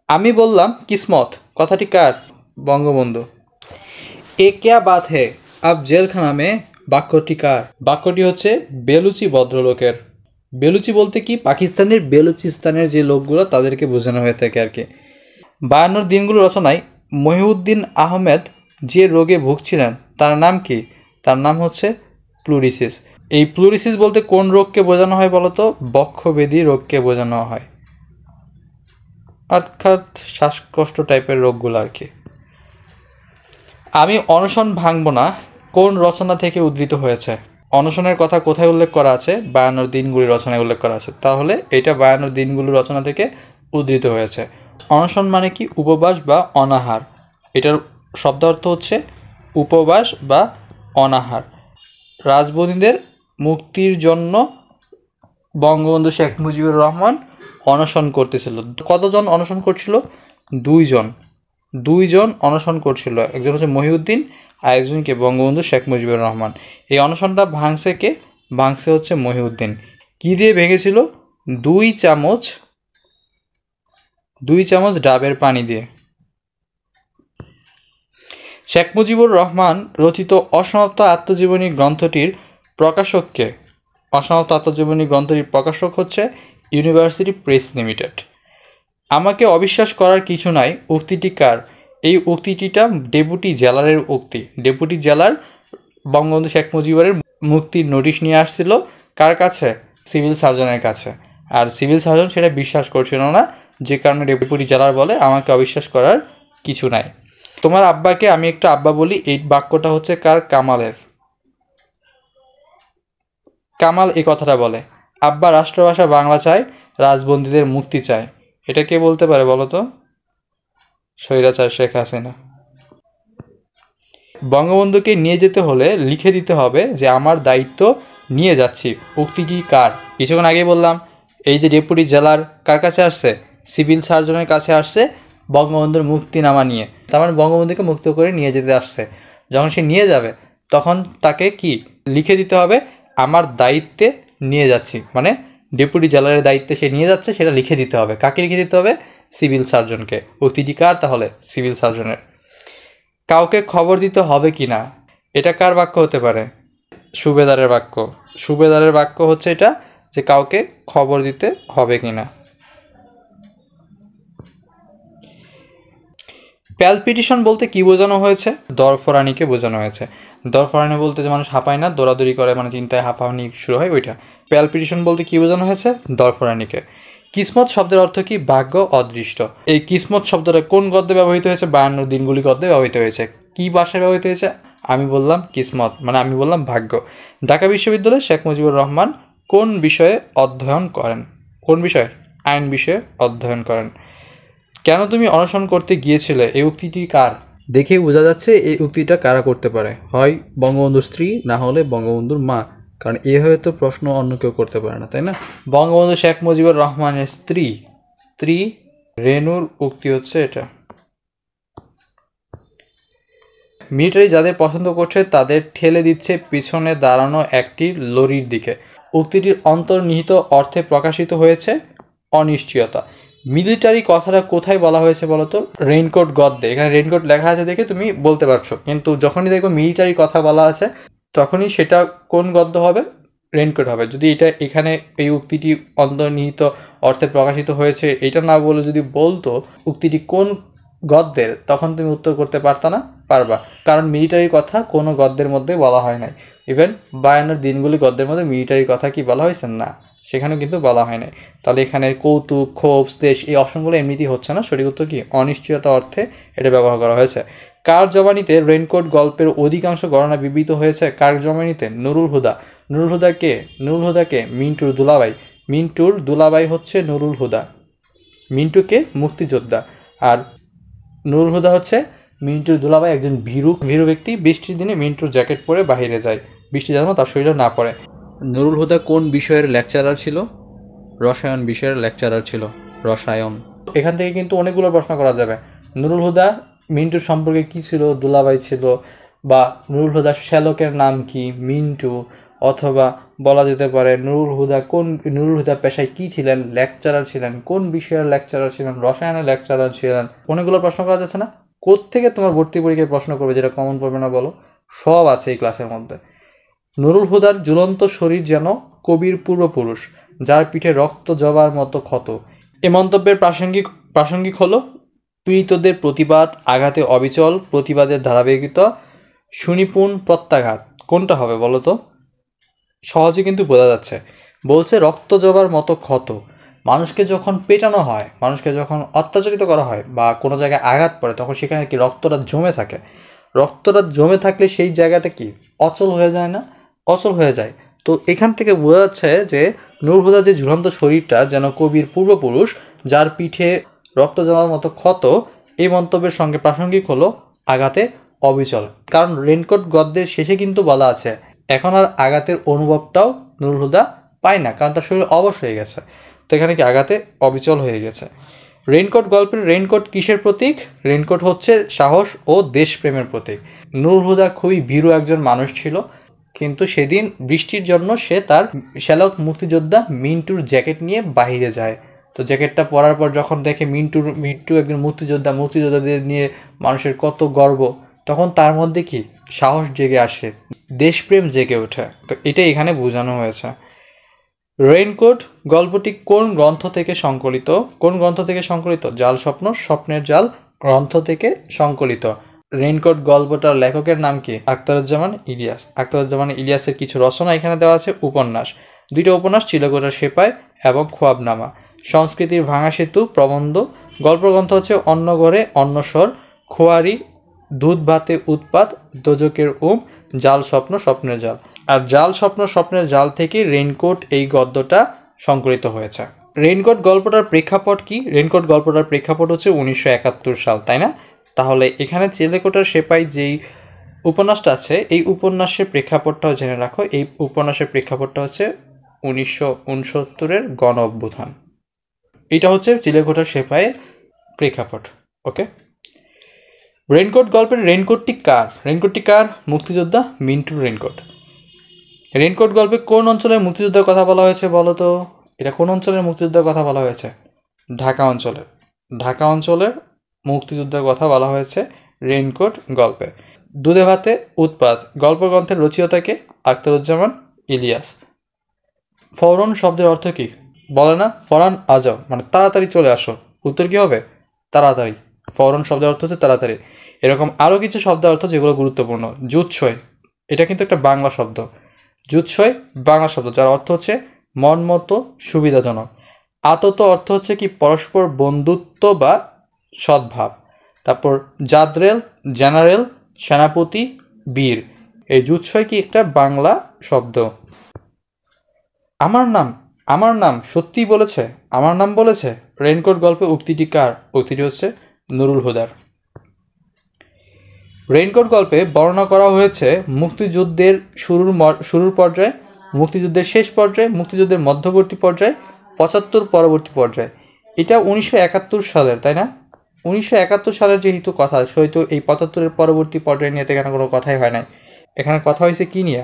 আমি বললাম কিসমত, কথাটি কার? বঙ্গবন্ধু। এ ক্যা বাত হে আব জেলখানা মে, বাক্যটি কার? বাক্যটি হচ্ছে বেলুচি ভদ্রলোকের। বেলুচি বলতে কি? পাকিস্তানের বেলুচিস্তানের যে লোকগুলো তাদেরকে বোঝানো হয়ে থাকে আর কি। 52 দিনগুলো রচনায় মহিউদ্দিন আহমেদ যে রোগে ভুগছিলেন তার নাম কি? তার নাম হচ্ছে প্লুরিসিস। এই প্লুরিসিস বলতে কোন রোগকে বোঝানো হয় বলো তো? বক্ষব্যাধি রোগকে বোঝানো হয়, অর্থাৎ শ্বাসকষ্ট টাইপের রোগগুলো আর কি। আমি অনশন ভাঙব না কোন রচনা থেকে উদ্ধৃত হয়েছে? অনশনের কথা কোথায় উল্লেখ করা আছে? 52 দিনগুলি রচনায় উল্লেখ করা আছে। তাহলে এটা 52 দিনগুলি রচনা থেকে উদ্ধৃত হয়েছে। অনশন মানে কি? উপবাস বা অনাহার। এটার শব্দ অর্থ হচ্ছে উপবাস বা অনাহার। রাজবন্দীদের মুক্তির জন্য বঙ্গবন্ধু শেখ মুজিবুর রহমান অনশন করতেছিল। কতজন অনশন করছিল? 2 জন অনশন করছিল। একজন হচ্ছে মহিউদ্দিন আর একজনকে বঙ্গবন্ধু শেখ মুজিবুর রহমান। এই অনশনটা ভাঙছে কে? ভাঙছে হচ্ছে মহিউদ্দিন। কি দিয়ে ভেঙেছিল? 2 চামচ ডাবের পানি দিয়ে। শেখ মুজিবুর রহমান রচিত অসমাপ্ত আত্মজীবনী গ্রন্থটির প্রকাশককে? অসমাপ্ত আত্মজীবনী গ্রন্থটির প্রকাশক হচ্ছে ইউনিভার্সিটি প্রেস লিমিটেড। আমাকে অবিশ্বাস করার কিছু নাই উক্তিটি কার? এই উক্তিটিটা ডেপুটি জেলারের উক্তি। ডেপুটি জেলার বঙ্গবন্ধু শেখ মুজিবুরের মুক্তির নোটিশ নিয়ে আসছিল কার কাছে? সিভিল সার্জনের কাছে। আর সিভিল সার্জন সেটা বিশ্বাস করছিল না, যে কারণে ডেপুটি জেলার বলে আমাকে অবিশ্বাস করার কিছু নাই। তোমার আব্বাকে আমি একটু আব্বা বলি, এই বাক্যটা হচ্ছে কার? কামালের। কামাল এই কথাটা বলে, আব্বা রাষ্ট্রভাষা বাংলা চায়, রাজবন্দীদের মুক্তি চায়। এটা কে বলতে পারে বলো তো? স্বৈরাচার শেখ হাসিনা। বঙ্গবন্ধুকে নিয়ে যেতে হলে লিখে দিতে হবে যে আমার দায়িত্ব নিয়ে যাচ্ছি। উক্তিটি কার? কিছুক্ষণ আগেই বললাম, এই যে ডেপুটি জেলার কার কাছে আসছে? সিভিল সার্জনের কাছে আসছে বঙ্গবন্ধুর মুক্তিনামা নিয়ে। তার মানে বঙ্গবন্ধুকে মুক্ত করে নিয়ে যেতে আসছে। যখন সে নিয়ে যাবে তখন তাকে কি লিখে দিতে হবে? আমার দায়িত্বে নিয়ে যাচ্ছি, মানে ডেপুটি জেলারের দায়িত্বে সে নিয়ে যাচ্ছে, সেটা লিখে দিতে হবে। কাকে লিখে দিতে হবে? সিভিল সার্জনকে। উক্তিটি কার তাহলে? সিভিল সার্জনের। কাউকে খবর দিতে হবে কি না, এটা কার বাক্য হতে পারে? সুবেদারের বাক্য। সুবেদারের বাক্য হচ্ছে এটা, যে কাউকে খবর দিতে হবে কি না। প্যালপিটেশন বলতে কি বোঝানো হয়েছে? দরফরানিকে বোঝানো হয়েছে। দরফরানি বলতে যে মানুষ হাঁপায় না, দৌড়াদৌড়ি করে, মানে চিন্তায় হাঁপানি শুরু হয়, ওইটা। প্যালপিটেশন বলতে কি বোঝানো হয়েছে? দরফরানিকে। কিসমত শব্দের অর্থ কি? ভাগ্য, অদৃষ্ট। এই কিসমত শব্দটা কোন গদ্যে ব্যবহৃত হয়েছে? 52 দিনগুলি গদ্যে ব্যবহৃত হয়েছে। কি ভাষায় ব্যবহৃত হয়েছে? আমি বললাম কিসমত, মানে আমি বললাম ভাগ্য। ঢাকা বিশ্ববিদ্যালয়ে শেখ মুজিবুর রহমান কোন বিষয়ে অধ্যয়ন করেন? কোন বিষয়ে? আইন বিষয়ে অধ্যয়ন করেন। কেন তুমি অনশন করতে গিয়েছিলে? এই উক্তিটি কার? দেখেই বোঝা যাচ্ছে এই উক্তিটা কারা করতে পারে। হয় বঙ্গবন্ধুর স্ত্রী, না হলে বঙ্গবন্ধুর মা, কারণ এ হয়তো প্রশ্ন অন্য কেউ করতে পারে না, তাই না? বঙ্গবন্ধু শেখ মুজিবুর রহমানের স্ত্রী রেনুর উক্তি হচ্ছে এটা। মিলিটারি যাদের পছন্দ করছে তাদের ঠেলে দিচ্ছে পিছনে দাঁড়ানো একটি লরির দিকে। উক্তিটির অন্তর্নিহিত অর্থে প্রকাশিত হয়েছে অনিশ্চয়তা। মিলিটারি কথাটা কোথায় বলা হয়েছে বলো তো? রেইনকোট গদ্যে। এখানে রেইনকোট লেখা আছে দেখে তুমি বলতে পারছো, কিন্তু যখনই দেখবো মিলিটারি কথা বলা আছে তখনই সেটা কোন গদ্য হবে? রেইনকোট হবে। যদি এটা এখানে এই উক্তিটি অন্তর্নিহিত অর্থে প্রকাশিত হয়েছে এটা না বলে যদি বলতো উক্তিটি কোন গদ্যের, তখন তুমি উত্তর করতে পারতা না? পারবা, কারণ মিলিটারির কথা কোনো গদ্যের মধ্যে বলা হয় নাই। ইভেন 52 দিনগুলি গদ্যের মধ্যে মিলিটারির কথা কি বলা হয়েছে? না, সেখানেও কিন্তু বলা হয় নাই। তাহলে এখানে কৌতুক, ক্ষোভ, দেশ, এই অপশনগুলো এমনিতেই হচ্ছে না। সঠিক উত্তর কি? অনিশ্চয়তা অর্থে এটা ব্যবহার করা হয়েছে। কার জবানিতে রেইনকোট গল্পের অধিকাংশ গণনা বিবৃত হয়েছে? কার জবানিতে? নুরুল হুদা। নুরুল হুদাকে মিন্টুর দুলাভাই। মিন্টুর দুলাভাই হচ্ছে নুরুল হুদা। মিন্টুকে মুক্তিযোদ্ধা, আর নুরুল হুদা হচ্ছে মিন্টুর দুলাভাই, একজন ভীরু ব্যক্তি। বৃষ্টির দিনে মিন্টুর জ্যাকেট পরে বাইরে যায়, বৃষ্টি যেন তার শরীরে না পড়ে। নুরুল হুদা কোন বিষয়ের লেকচারার ছিল? রসায়ন বিষয়ের লেকচারার ছিল। রসায়ন। এখান থেকে কিন্তু অনেকগুলো প্রশ্ন করা যাবে। নুরুল হুদা মিন্টুর সম্পর্কে কি ছিল? দুলাভাই ছিল। বা নুরুল হুদার শ্যালকের নাম কি? মিন্টু। অথবা বলা যেতে পারে নুরুল হুদা পেশায় কি ছিলেন? লেকচারার ছিলেন। কোন বিষয়ের লেকচারার ছিলেন? রসায়নের লেকচারার ছিলেন। অনেকগুলো প্রশ্ন করা যাচ্ছে না? কোত্থেকে তোমার ভর্তি পরীক্ষায় প্রশ্ন করবে যেটা কমন পড়বে না বলো? সব আছে এই ক্লাসের মধ্যে। নুরুল হুদার ঝুলন্ত শরীর যেন কবির পূর্বপুরুষ, যার পিঠে রক্ত জবার মতো ক্ষত। এ মন্তব্যের প্রাসঙ্গিক হলো পীড়িতদের প্রতিবাদ, আঘাতে অবিচল, প্রতিবাদের ধারাবাহিকতা, সুনিপুণ প্রত্যাঘাত। কোনটা হবে বলো তো? সহজে কিন্তু বোঝা যাচ্ছে। বলছে রক্ত জবার মতো ক্ষত। মানুষকে যখন পেটানো হয়, মানুষকে যখন অত্যাচারিত করা হয় বা কোনো জায়গায় আঘাত পড়ে, তখন সেখানে কি রক্তটা জমে থাকে। রক্তটা জমে থাকলে সেই জায়গাটা কি অচল হয়ে যায় না? অচল হয়ে যায়। তো এখান থেকে বোঝা যাচ্ছে যে নুরুল হুদার যে ঝুলন্ত শরীরটা যেন কবির পূর্বপুরুষ, যার পিঠে রক্ত জমার মতো ক্ষত। এই মন্তব্যের সঙ্গে প্রাসঙ্গিক হলো আঘাতে অবিচল, কারণ রেইনকোট গদ্যের শেষে কিন্তু বলা আছে এখন আর আঘাতের অনুভবটাও নুরুল হুদা পায় না, কারণ তার শরীর অবশ হয়ে গেছে। তো এখানে কি আঘাতে অবিচল হয়ে গেছে। রেইনকোট গল্পের রেইনকোট কিসের প্রতীক? রেইনকোট হচ্ছে সাহস ও দেশপ্রেমের প্রতীক। নুরুল হুদা খুবই ভীরু একজন মানুষ ছিল, কিন্তু সেদিন বৃষ্টির জন্য সে তার শ্যালক মুক্তিযোদ্ধা মিন্টুর জ্যাকেট নিয়ে বাহিরে যায়। তো জ্যাকেটটা পরার পর যখন দেখে মিন্টু একজন মুক্তিযোদ্ধাদের নিয়ে মানুষের কত গর্ব, তখন তার মধ্যে কি সাহস জেগে আসে, দেশপ্রেম জেগে ওঠে। তো এটাই এখানে বোঝানো হয়েছে। রেইনকোট গল্পটি কোন গ্রন্থ থেকে সংকলিত? কোন গ্রন্থ থেকে সংকলিত? জাল স্বপ্ন, স্বপ্নের জাল গ্রন্থ থেকে সংকলিত। রেইনকোট গল্পটার লেখকের নাম কি? আখতারুজ্জামান ইলিয়াস। আখতারুজ্জামান ইলিয়াসের কিছু রচনা এখানে দেওয়া আছে, উপন্যাস, দুইটা উপন্যাস, চিলেকোঠার সেপাই এবং খোয়াবনামা। সংস্কৃতির ভাঙা সেতু প্রবন্ধ। গল্পগ্রন্থ হচ্ছে অন্য ঘরে অন্নস্বর, খোয়ারি, দুধ ভাতে উৎপাত, দোজকের জাল স্বপ্ন, স্বপ্নের জাল। আর জাল স্বপ্ন স্বপ্নের জাল থেকে রেইনকোট এই গদ্যটা সংকলিত হয়েছে। রেইনকোট গল্পটার প্রেক্ষাপট কি? রেইনকোট গল্পটার প্রেক্ষাপট হচ্ছে 1971 সাল, তাই না? তাহলে এখানে চিলেকোঠার সেপাই যেই উপন্যাসটা আছে, এই উপন্যাসের প্রেক্ষাপটটাও জেনে রাখো। এই উপন্যাসের প্রেক্ষাপটটা হচ্ছে 1969-এর গণ অভ্যুত্থান। এটা হচ্ছে চিলেকোঠার সেপাইয়ের প্রেক্ষাপট। ওকে, রেইনকোট গল্পের রেইনকোটটি কার? রেইনকোটটি কার? মুক্তিযোদ্ধা মিন্টুর রেইনকোট। রেইনকোট গল্পে কোন অঞ্চলের মুক্তিযুদ্ধের কথা বলা হয়েছে বলো তো? এটা কোন অঞ্চলের মুক্তিযুদ্ধের কথা বলা হয়েছে? ঢাকা অঞ্চলের। ঢাকা অঞ্চলের মুক্তিযুদ্ধের কথা বলা হয়েছে রেইনকোট গল্পে। দুধে ভাতে উৎপাত গল্পগ্রন্থের রচয়িতাকে? আখতারুজ্জামান ইলিয়াস। ফৌরন শব্দের অর্থ কি? বলে না ফরান আজাও, মানে তাড়াতাড়ি চলে আসো। উত্তর কি হবে? তাড়াতাড়ি। ফৌরন শব্দের অর্থ হচ্ছে তাড়াতাড়ি। এরকম আরও কিছু শব্দের অর্থ যেগুলো গুরুত্বপূর্ণ। জুৎসই, এটা কিন্তু একটা বাংলা শব্দ। জুৎসই বাংলা শব্দ, যার অর্থ হচ্ছে মন মতো, সুবিধাজনক। আতত অর্থ হচ্ছে কি? পরস্পর বন্ধুত্ব বা সদ্ভাব। তারপর জাদরেল, জেনারেল, সেনাপতি, বীর। এই জুৎসই কি একটা বাংলা শব্দ। আমার নাম, আমার নাম সত্যিই বলেছে, আমার নাম বলেছে। রেইনকোট গল্পে উক্তিটি কার? উক্তিটি হচ্ছে নুরুল হুদার। রেইনকোট গল্পে বর্ণনা করা হয়েছে মুক্তিযুদ্ধের শুরুর পর্যায়ে, মুক্তিযুদ্ধের শেষ পর্যায়ে, মুক্তিযুদ্ধের মধ্যবর্তী পর্যায়ে, 75 পরবর্তী পর্যায়ে। এটা 1971 সালের, তাই না? 1971 সালের যেহেতু কথা, সেহেতু এই 75-এর পরবর্তী পর্যায়ে নিয়ে তো এখানে কোনো কথাই হয় নাই। এখানে কথা হয়েছে কি নিয়ে?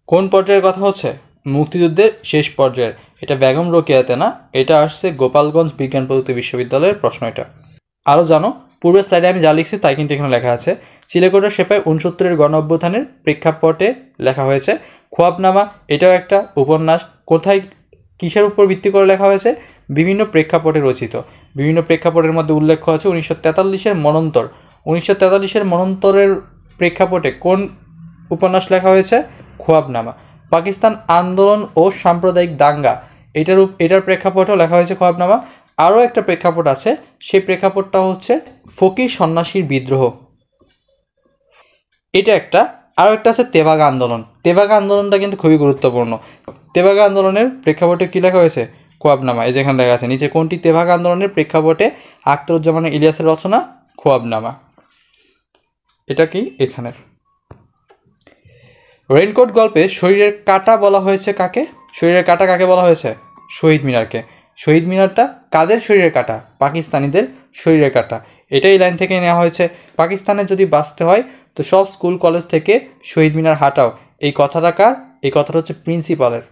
কোন পর্যায়ের কথা হচ্ছে? মুক্তিযুদ্ধের শেষ পর্যায়ের। এটা বেগম রোকেয়াতে না, এটা আসছে গোপালগঞ্জ বিজ্ঞান প্রযুক্তি বিশ্ববিদ্যালয়ের প্রশ্ন। এটা আরও জানো, পূর্বের স্লাইডে আমি যা লিখছি তাই কিন্তু এখানে লেখা আছে। চিলেকোঠার সেপাই 69-এর গণ অভ্যুত্থানের প্রেক্ষাপটে লেখা হয়েছে। খোয়াবনামা, এটাও একটা উপন্যাস। কোথায়, কিসের উপর ভিত্তি করে লেখা হয়েছে? বিভিন্ন প্রেক্ষাপটে রচিত। বিভিন্ন প্রেক্ষাপটের মধ্যে উল্লেখ্য আছে 1943-এর মনন্তর। 1943-এর মনন্তরের প্রেক্ষাপটে কোন উপন্যাস লেখা হয়েছে? খোয়াবনামা। পাকিস্তান আন্দোলন ও সাম্প্রদায়িক দাঙ্গা, এটার প্রেক্ষাপটেও লেখা হয়েছে খোয়াবনামা। আরও একটা প্রেক্ষাপট আছে, সেই প্রেক্ষাপটটা হচ্ছে ফকির সন্ন্যাসীর বিদ্রোহ, এটা একটা। আরও একটা আছে তেভাগা আন্দোলন। তেভাগা আন্দোলনটা কিন্তু খুবই গুরুত্বপূর্ণ। তেভাগা আন্দোলনের প্রেক্ষাপটে কী লেখা হয়েছে? খোয়াবনামা। এই যেখানে লেখা আছে নিচে কোনটি তেভাগা আন্দোলনের প্রেক্ষাপটে আখতারুজ্জামান ইলিয়াসের রচনা? খোয়াবনামা। এটা কি এখানের। রেইনকোট গল্পে শরীরের কাঁটা বলা হয়েছে কাকে? শরীরের কাঁটা কাকে বলা হয়েছে? শহীদ মিনারকে। শহীদ মিনারটা কাদের শরীরের কাঁটা? পাকিস্তানিদের শরীরের কাঁটা। এটাই লাইন থেকে নেওয়া হয়েছে। পাকিস্তানে যদি বাঁচতে হয় তো সব স্কুল কলেজ থেকে শহীদ মিনার হাঁটাও। এই কথাটা কার? এই কথাটা হচ্ছে প্রিন্সিপালের।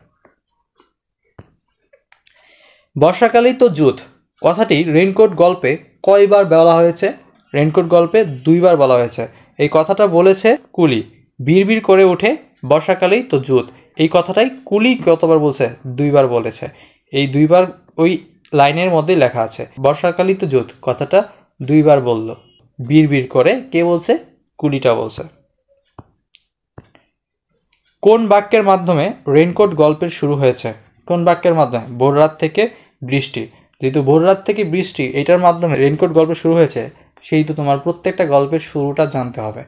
বর্ষাকালেই তো যুদ্ধ কথাটি রেইনকোট গল্পে কয়বার বলা হয়েছে? রেইনকোট গল্পে 2বার বলা হয়েছে। এই কথাটা বলেছে কুলি। বিড়বিড় করে ওঠে বর্ষাকালেই তো যুদ্ধ, এই কথাটাই কুলি কতবার বলছে? 2বার বলেছে। এই 2বার ওই লাইনের মধ্যেই লেখা আছে। বর্ষাকালেই তো যুদ্ধ কথাটা 2বার বলল। বিড়বিড় করে কে বলছে? কুলিটা বলছে। কোন বাক্যের মাধ্যমে রেইনকোট গল্পের শুরু হয়েছে? কোন বাক্যের মাধ্যমে? ভোর রাত থেকে বৃষ্টি। যেহেতু ভোর রাত থেকে বৃষ্টি, এটার মাধ্যমে রেইনকোট গল্প শুরু হয়েছে, সেই তো তোমার প্রত্যেকটা গল্পের শুরুটা জানতে হবে।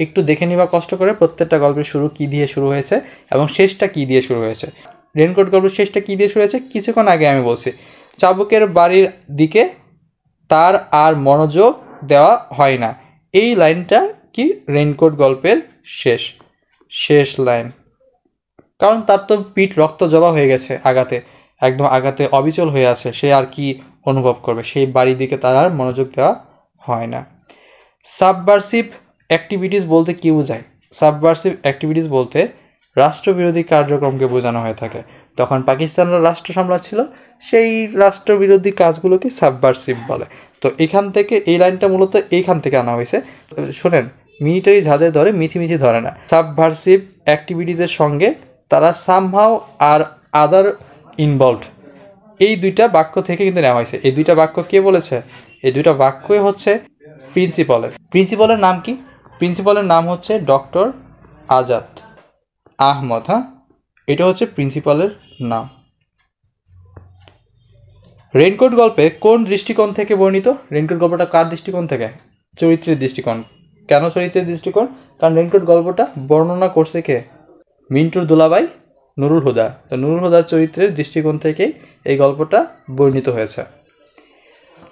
একটু দেখে নিবা কষ্ট করে প্রত্যেকটা গল্পের শুরু কী দিয়ে শুরু হয়েছে এবং শেষটা কী দিয়ে শুরু হয়েছে। রেইনকোট গল্পের শেষটা কী দিয়ে শুরু হয়েছে কিছুক্ষণ আগে আমি বলছি। চাবুকের বাড়ির দিকে তার আর মনোযোগ দেওয়া হয় না। এই লাইনটা কি রেইনকোট গল্পের শেষ লাইন। কারণ তার তো পিঠ রক্ত জবা হয়ে গেছে আঘাতে, একদম আঘাতে অবিচল হয়ে আছে। সে আর কি অনুভব করবে? সেই বাড়ির দিকে তার আর মনোযোগ দেওয়া হয় না। সাবভার্সিভ অ্যাক্টিভিটিস বলতে কী বোঝায়? সাবভার্সিভ অ্যাক্টিভিটিস বলতে রাষ্ট্রবিরোধী কার্যক্রমকে বোঝানো হয়ে থাকে। তখন পাকিস্তানরা রাষ্ট্র সামলাচ্ছিল, সেই রাষ্ট্রবিরোধী কাজগুলোকে সাবভার্সিভ বলে। তো এখান থেকে এই লাইনটা মূলত এইখান থেকে আনা হয়েছে। শোনেন, মিলিটারি যাদের ধরে মিছিমিছি ধরে না। সাবভার্সিভ অ্যাক্টিভিটিসের সঙ্গে তারা সামহাও আর আদার ইনভলভড, এই দুইটা বাক্য থেকে কিন্তু নেওয়া হয়েছে। এই দুইটা বাক্য কে বলেছে? এই দুইটা বাক্যই হচ্ছে প্রিন্সিপালের নাম কি? প্রিন্সিপালের নাম হচ্ছে ডক্টর আজাদ আহমদ। হ্যাঁ, এটা হচ্ছে প্রিন্সিপালের নাম। রেইনকোট গল্পে কোন দৃষ্টিকোণ থেকে বর্ণিত? রেইনকোট গল্পটা কার দৃষ্টিকোণ থেকে? চরিত্রের দৃষ্টিকোণ। কেন চরিত্রের দৃষ্টিকোণ? কারণ রেইনকোট গল্পটা বর্ণনা করছে কে? মিন্টুর দুলাভাই নুরুল হুদা। তো নুরুল হুদার চরিত্রের দৃষ্টিকোণ থেকেই এই গল্পটা বর্ণিত হয়েছে।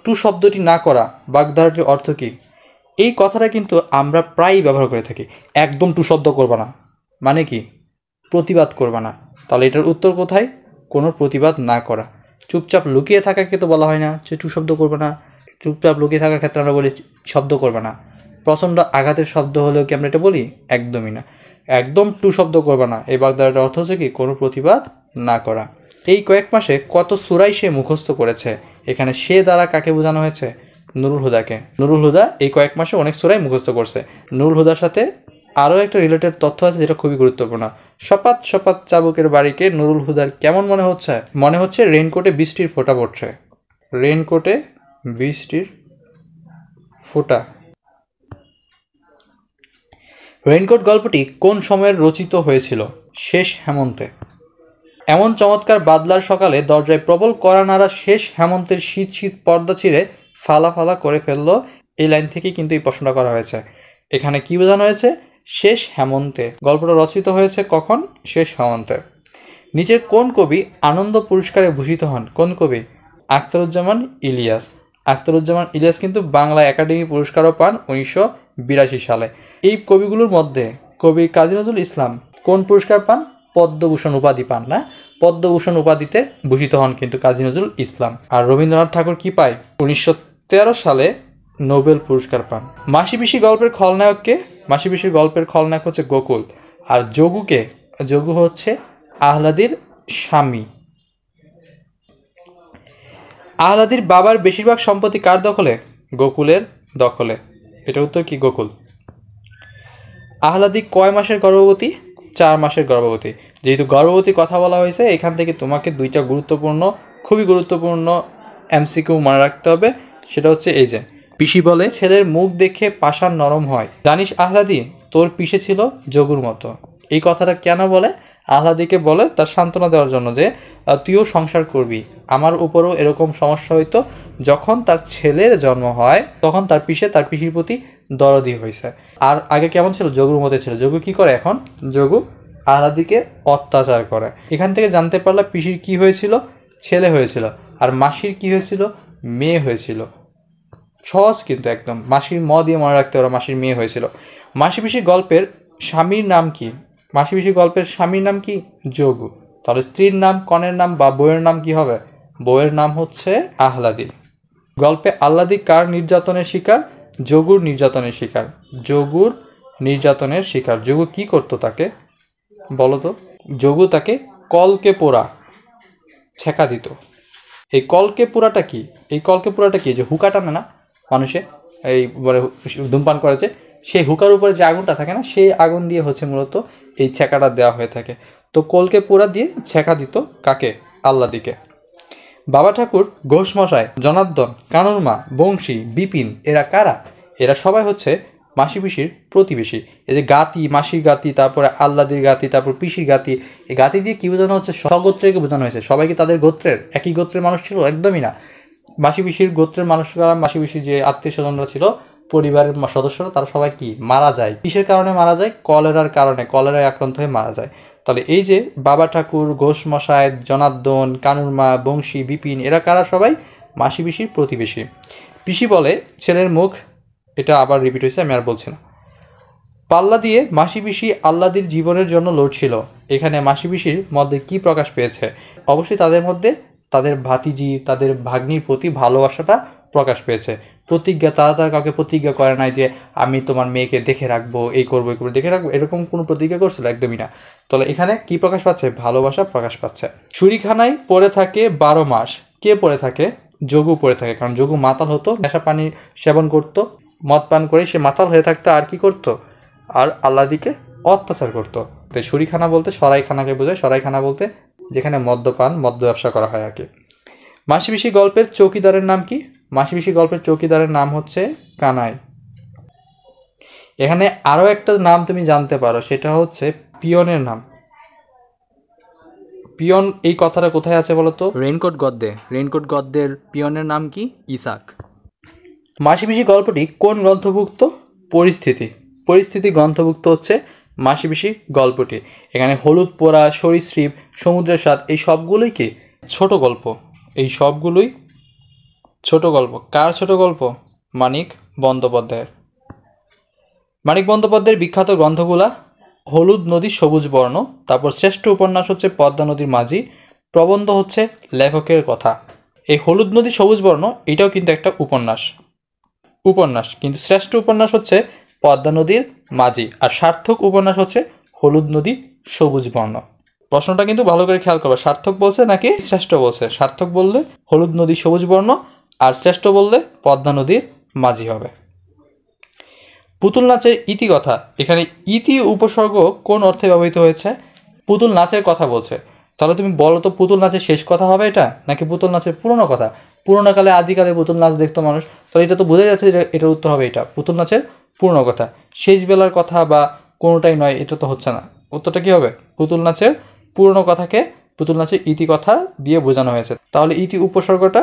টু শব্দটি না করা বাগধারাটির অর্থ কী? এই কথাটা কিন্তু আমরা প্রায়ই ব্যবহার করে থাকি। একদম টু শব্দ করবা না মানে কি? প্রতিবাদ করবা না। তাহলে এটার উত্তর কোথায়? কোনো প্রতিবাদ না করা। চুপচাপ লুকিয়ে থাকাকে তো বলা হয় না যে টু শব্দ করবে না। চুপচাপ লুকিয়ে থাকার ক্ষেত্রে আমরা বলি শব্দ করবে না। প্রচণ্ড আঘাতের শব্দ হলেও কি আমরা এটা বলি? একদমই না। একদম টু শব্দ করবে না, এই বাগধারাটার অর্থ হচ্ছে কি? কোনো প্রতিবাদ না করা। এই কয়েক মাসে কত সূরাই সে মুখস্থ করেছে? এখানে সে দ্বারা কাকে বোঝানো হয়েছে? নুরুল হুদাকে। নুরুল হুদা এই কয়েক মাসে অনেক সূরাই মুখস্থ করছে। নুরুল হুদার সাথে আরও একটা রিলেটেড তথ্য আছে যেটা খুবই গুরুত্বপূর্ণ। সপাত সপাত চাবুকের বাড়িকে নুরুল হুদার কেমন মনে হচ্ছে? মনে হচ্ছে রেইনকোটে বৃষ্টির ফোঁটা পড়ছে। রেইনকোটে বৃষ্টির ফোঁটা। রেইনকোট গল্পটি কোন সময়ের রচিত হয়েছিল? শেষ হেমন্তে। এমন চমৎকার বাদলার সকালে দরজায় প্রবল কড়া নাড়া শেষ হেমন্তের শীত শীত পর্দা ছিঁড়ে ফালা ফালা করে ফেললো। এই লাইন থেকেই কিন্তু এই প্রশ্নটা করা হয়েছে। এখানে কি বোঝানো হয়েছে? শেষ হেমন্তে। গল্পটা রচিত হয়েছে কখন? শেষ হেমন্তে। নিচের কোন কবি আনন্দ পুরস্কারে ভূষিত হন? কোন কবি? আখতারুজ্জামান ইলিয়াস। আখতারুজ্জামান ইলিয়াস কিন্তু বাংলা একাডেমি পুরস্কারও পান 1982 সালে। এই কবিগুলোর মধ্যে কবি কাজী নজরুল ইসলাম কোন পুরস্কার পান? পদ্মভূষণ উপাধি পান না? পদ্মভূষণ উপাধিতে ভূষিত হন কিন্তু কাজী নজরুল ইসলাম। আর রবীন্দ্রনাথ ঠাকুর কি পায়? 1913 সালে নোবেল পুরস্কার পান। মাসি পিসি গল্পের খলনায়ককে? মাসি পিসির গল্পের খলনায়ক হচ্ছে গোকুল। আর যোগুকে? যোগু হচ্ছে আহলাদির স্বামী। আহলাদির বাবার বেশিরভাগ সম্পত্তি কার দখলে? গোকুলের দখলে। এটার উত্তর কি? গোকুল। আহলাদি কয় মাসের গর্ভবতী? 4 মাসের গর্ভবতী। যেহেতু গর্ভবতী কথা বলা হয়েছে, এখান থেকে তোমাকে দুইটা গুরুত্বপূর্ণ, খুবই গুরুত্বপূর্ণ এমসিকিউ মনে রাখতে হবে। সেটা হচ্ছে এই যে, পিসি বলে ছেলের মুখ দেখে পাষাণ নরম হয়। জানিস আহলাদি, তোর পিসে ছিল যোগুর মতো। এই কথাটা কেন বলে? আহলাদিকে বলে তার সান্ত্বনা দেওয়ার জন্য যে তুইও সংসার করবি, আমার উপরও এরকম সমস্যা হইতো। যখন তার ছেলের জন্ম হয় তখন তার পিসে তার পিসির প্রতি দরদি হয়েছে। আর আগে কেমন ছিল? যোগুর মতো ছিল। যোগু কি করে এখন? যোগু আহলাদিকে অত্যাচার করে। এখান থেকে জানতে পারলাম পিসির কি হয়েছিল? ছেলে হয়েছিল। আর মাসির কি হয়েছিল? মেয়ে হয়েছিল। সহজ কিন্তু একদম। মাসির ম দিয়ে মনে রাখতে পারো, মাসির মেয়ে হয়েছিল। মাসি পিসির গল্পের স্বামীর নাম কি? মাসি পিসির গল্পের স্বামীর নাম কি? যোগু। তাহলে স্ত্রীর নাম, কনের নাম বা বউয়ের নাম কি হবে? বউয়ের নাম হচ্ছে আহলাদি। গল্পে আহলাদি কার নির্যাতনের শিকার? যোগুর নির্যাতনের শিকার। যোগুর নির্যাতনের শিকার। যোগু কি করতো তাকে? বলো তো। যোগু তাকে কলকে পোড়া ছেঁকা দিত। এই কলকে পোড়াটা কি? এই কলকে পোড়াটা কি? যে হুকা টানে না মানুষে, এই বলে ধূমপান করেছে, সেই হুকার উপরে যে আগুনটা থাকে না, সেই আগুন দিয়ে হচ্ছে মূলত এই ছেঁকাটা দেওয়া হয়ে থাকে। তো কলকে পোড়া দিয়ে ছেঁকা দিত কাকে? আহলাদিকে। বাবা ঠাকুর, ঘোষমশাই, জনার্দন, কানুরমা, বংশী, বিপিন এরা কারা? এরা সবাই হচ্ছে মাসি পিসির প্রতিবেশী। এই যে গাতি, মাসির গাতি, তারপরে আহলাদির গাতি, তারপর পিসির গাতি, এই গাতি দিয়ে কী বোঝানো হচ্ছে? স্বগোত্রকে বোঝানো হয়েছে। সবাই কি তাদের গোত্রের, একই গোত্রের মানুষ ছিল? একদমই না। মাসি পিসির গোত্রের মানুষরা, মাসি পিসির যে আত্মীয় স্বজনরা ছিল, পরিবারের সদস্যরা, তারা সবাই কি মারা যায়? কিসের কারণে মারা যায়? কলেরার কারণে। কলেরায় আক্রান্ত হয়ে মারা যায়। তাহলে এই যে বাবা ঠাকুর, ঘোষমশাই, জনার্দন, কানুরমা, বংশী, বিপিন এরা কারা? সবাই মাসি পিসির প্রতিবেশী। পিসি বলে ছেলের মুখ, এটা আবার রিপিট হয়েছে, আমি আর বলছি না। পাল্লা দিয়ে মাসি পিসি আহলাদির জীবনের জন্য লড়ছিল। এখানে মাসি পিসির মধ্যে কি প্রকাশ পেয়েছে? অবশ্যই তাদের মধ্যে তাদের ভাতিজি, তাদের ভাগ্নির প্রতি ভালোবাসাটা প্রকাশ পেয়েছে। প্রতিজ্ঞা, তারা কাউকে প্রতিজ্ঞা করে নাই যে আমি তোমার মেয়েকে দেখে রাখবো, এই করবো, এই করবো, দেখে রাখবো, এরকম কোনো প্রতিজ্ঞা করছিল? একদমই না। তাহলে এখানে কি প্রকাশ পাচ্ছে? ভালোবাসা প্রকাশ পাচ্ছে। ছুরিখানায় পড়ে থাকে 12 মাস। কে পড়ে থাকে? যোগু পড়ে থাকে। কারণ যোগু মাতাল হতো, নেশা পানি সেবন করতো, মদ পান করে সে মাতাল হয়ে থাকতো। আর কি করতো? আর আহলাদিকে অত্যাচার করতো। তাই ছুরিখানা বলতে সরাইখানাকে বোঝায়। সরাইখানা বলতে যেখানে মদ্য ব্যবসা করা হয় আর কি। মাসিপিসি গল্পের চৌকিদারের নাম কি? মাসিপিসি গল্পের চৌকিদারের নাম হচ্ছে কানাই। এখানে আরও একটা নাম তুমি জানতে পারো, সেটা হচ্ছে পিয়নের নাম। পিয়ন এই কথাটা কোথায় আছে বলো তো? রেইনকোট গদ্যের পিয়নের নাম কি? ইসাক। মাসিপিসি গল্পটি কোন গ্রন্থভুক্ত? পরিস্থিতি গ্রন্থভুক্ত হচ্ছে মাসিপিসি গল্পটি। এখানে হলুদ পোড়া, সরীসৃপ, সমুদ্রের স্বাদ এই সবগুলোই কি ছোট গল্প। এই সবগুলোই ছোট গল্প। কার ছোট গল্প? মানিক বন্দ্যোপাধ্যায়ের। মানিক বন্দ্যোপাধ্যায়ের বিখ্যাত গ্রন্থগুলা হলুদ নদী সবুজ বর্ণ, তারপর শ্রেষ্ঠ উপন্যাস হচ্ছে পদ্মা নদীর মাঝি, প্রবন্ধ হচ্ছে লেখকের কথা। এই হলুদ নদী সবুজ বর্ণ এটাও কিন্তু একটা উপন্যাস, কিন্তু শ্রেষ্ঠ উপন্যাস হচ্ছে পদ্মা নদীর মাঝি, আর সার্থক উপন্যাস হচ্ছে হলুদ নদী সবুজ বর্ণ। প্রশ্নটা কিন্তু ভালো করে খেয়াল করবে, সার্থক বলছে নাকি শ্রেষ্ঠ বলছে। সার্থক বললে হলুদ নদী সবুজ বর্ণ, আর শ্রেষ্ঠ বললে পদ্মা নদীর মাঝি হবে। পুতুল নাচের ইতিকথা, এখানে ইতি উপসর্গ কোন অর্থে ব্যবহৃত হয়েছে? পুতুল নাচের কথা বলছে। তাহলে তুমি বলো তো, পুতুল নাচের শেষ কথা হবে এটা, নাকি পুতুল নাচের পুরনো কথা? পুরোনো কালে আদিকালে পুতুল নাচ দেখতো মানুষ, তাহলে এটা তো বোঝা যাচ্ছে যে এটার উত্তর হবে এটা, পুতুল নাচের পুরনো কথা। শেষ বেলার কথা বা কোনোটাই নয়, এটা তো হচ্ছে না। উত্তরটা কী হবে? পুতুল নাচের পুরনো কথাকে পুতুল নাচের ইতি কথা দিয়ে বোঝানো হয়েছে, তাহলে ইতি উপসর্গটা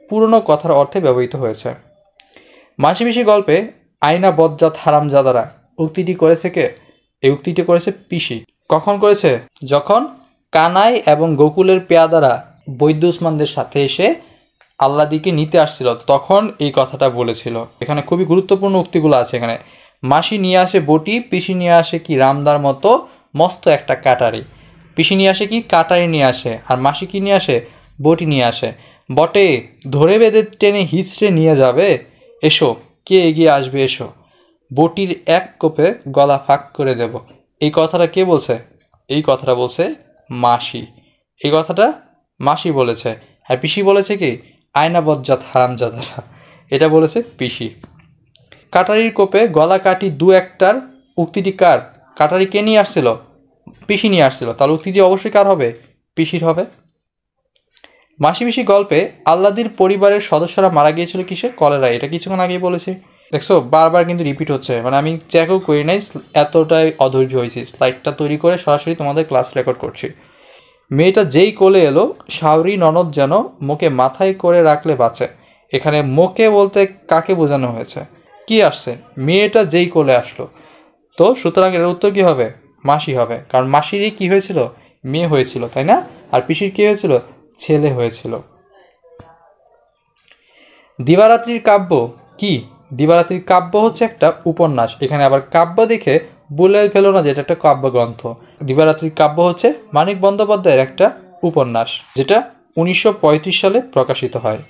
পুরনো কথার অর্থে ব্যবহৃত হয়েছে। মাসিপিসি গল্পে আয়না বজ্জাত হারামজাদারা উক্তিটি করেছে কে? এই উক্তিটি করেছে পিসি। কখন করেছে? যখন কানাই এবং গোকুলের পেয়াদারা বৈদ্য উসমানদের সাথে এসে আল্লাদিকে নিতে আসছিল, তখন এই কথাটা বলেছিল। এখানে খুবই গুরুত্বপূর্ণ উক্তিগুলো আছে এখানে। মাসি নিয়ে আসে বটি, পিসি নিয়ে আসে কি রামদার মতো মস্ত একটা কাটারি। পিসি নিয়ে আসে কি? কাটারি নিয়ে আসে। আর মাসি কি নিয়ে আসে? বটি নিয়ে আসে। বটে ধরে বেঁধে টেনে হিচড়ে নিয়ে যাবে, এসো কে এগিয়ে আসবে এসো, বটির এক কোপে গলা ফাঁক করে দেব। এই কথাটা কে বলছে? এই কথাটা বলছে মাসি। এই কথাটা মাসি বলেছে। আর পিসি বলেছে কি? আয়না বজ্জাত হারামজাদারা, এটা বলেছে পিসি। কাটারির কোপে গলা কাটি দু একটার উক্তিটি কার? কাটারি কে নিয়ে আসছিল? পিসি নিয়ে আসছিল, তাহলে উক্তিটি অবশ্যই কার হবে? পিসির হবে। মাসিপিসি গল্পে আল্লাদির পরিবারের সদস্যরা মারা গিয়েছিল কিসে? কলেরা। এটা কিছুক্ষণ আগেই বলেছি। দেখছো বারবার কিন্তু রিপিট হচ্ছে, মানে আমি চেকও করি নাই, এতটাই অধৈর্য হয়েছি। স্লাইডটা তৈরি করে সরাসরি তোমাদের ক্লাস রেকর্ড করছি। মেয়েটা যেই কোলে এলো, শাওরি ননদ যেন মোকে মাথায় করে রাখলে বাঁচে। এখানে মোকে বলতে কাকে বোঝানো হয়েছে? কি আসছে? মেয়েটা যেই কোলে আসলো, তো সুতরাং এর উত্তর কী হবে? মাসি হবে, কারণ মাসিরই কী হয়েছিল? মেয়ে হয়েছিল, তাই না? আর পিসির কী হয়েছিল? ছেলে হয়েছিল। দিবারাত্রির কাব্য কি? দিবারাত্রির কাব্য হচ্ছে একটা উপন্যাস। এখানে আবার কাব্য দেখে বলে ফেলো না যে এটা একটা কাব্যগ্রন্থ। দিবারাত্রির কাব্য হচ্ছে মানিক বন্দ্যোপাধ্যায়ের একটা উপন্যাস, যেটা 1935 সালে প্রকাশিত হয়।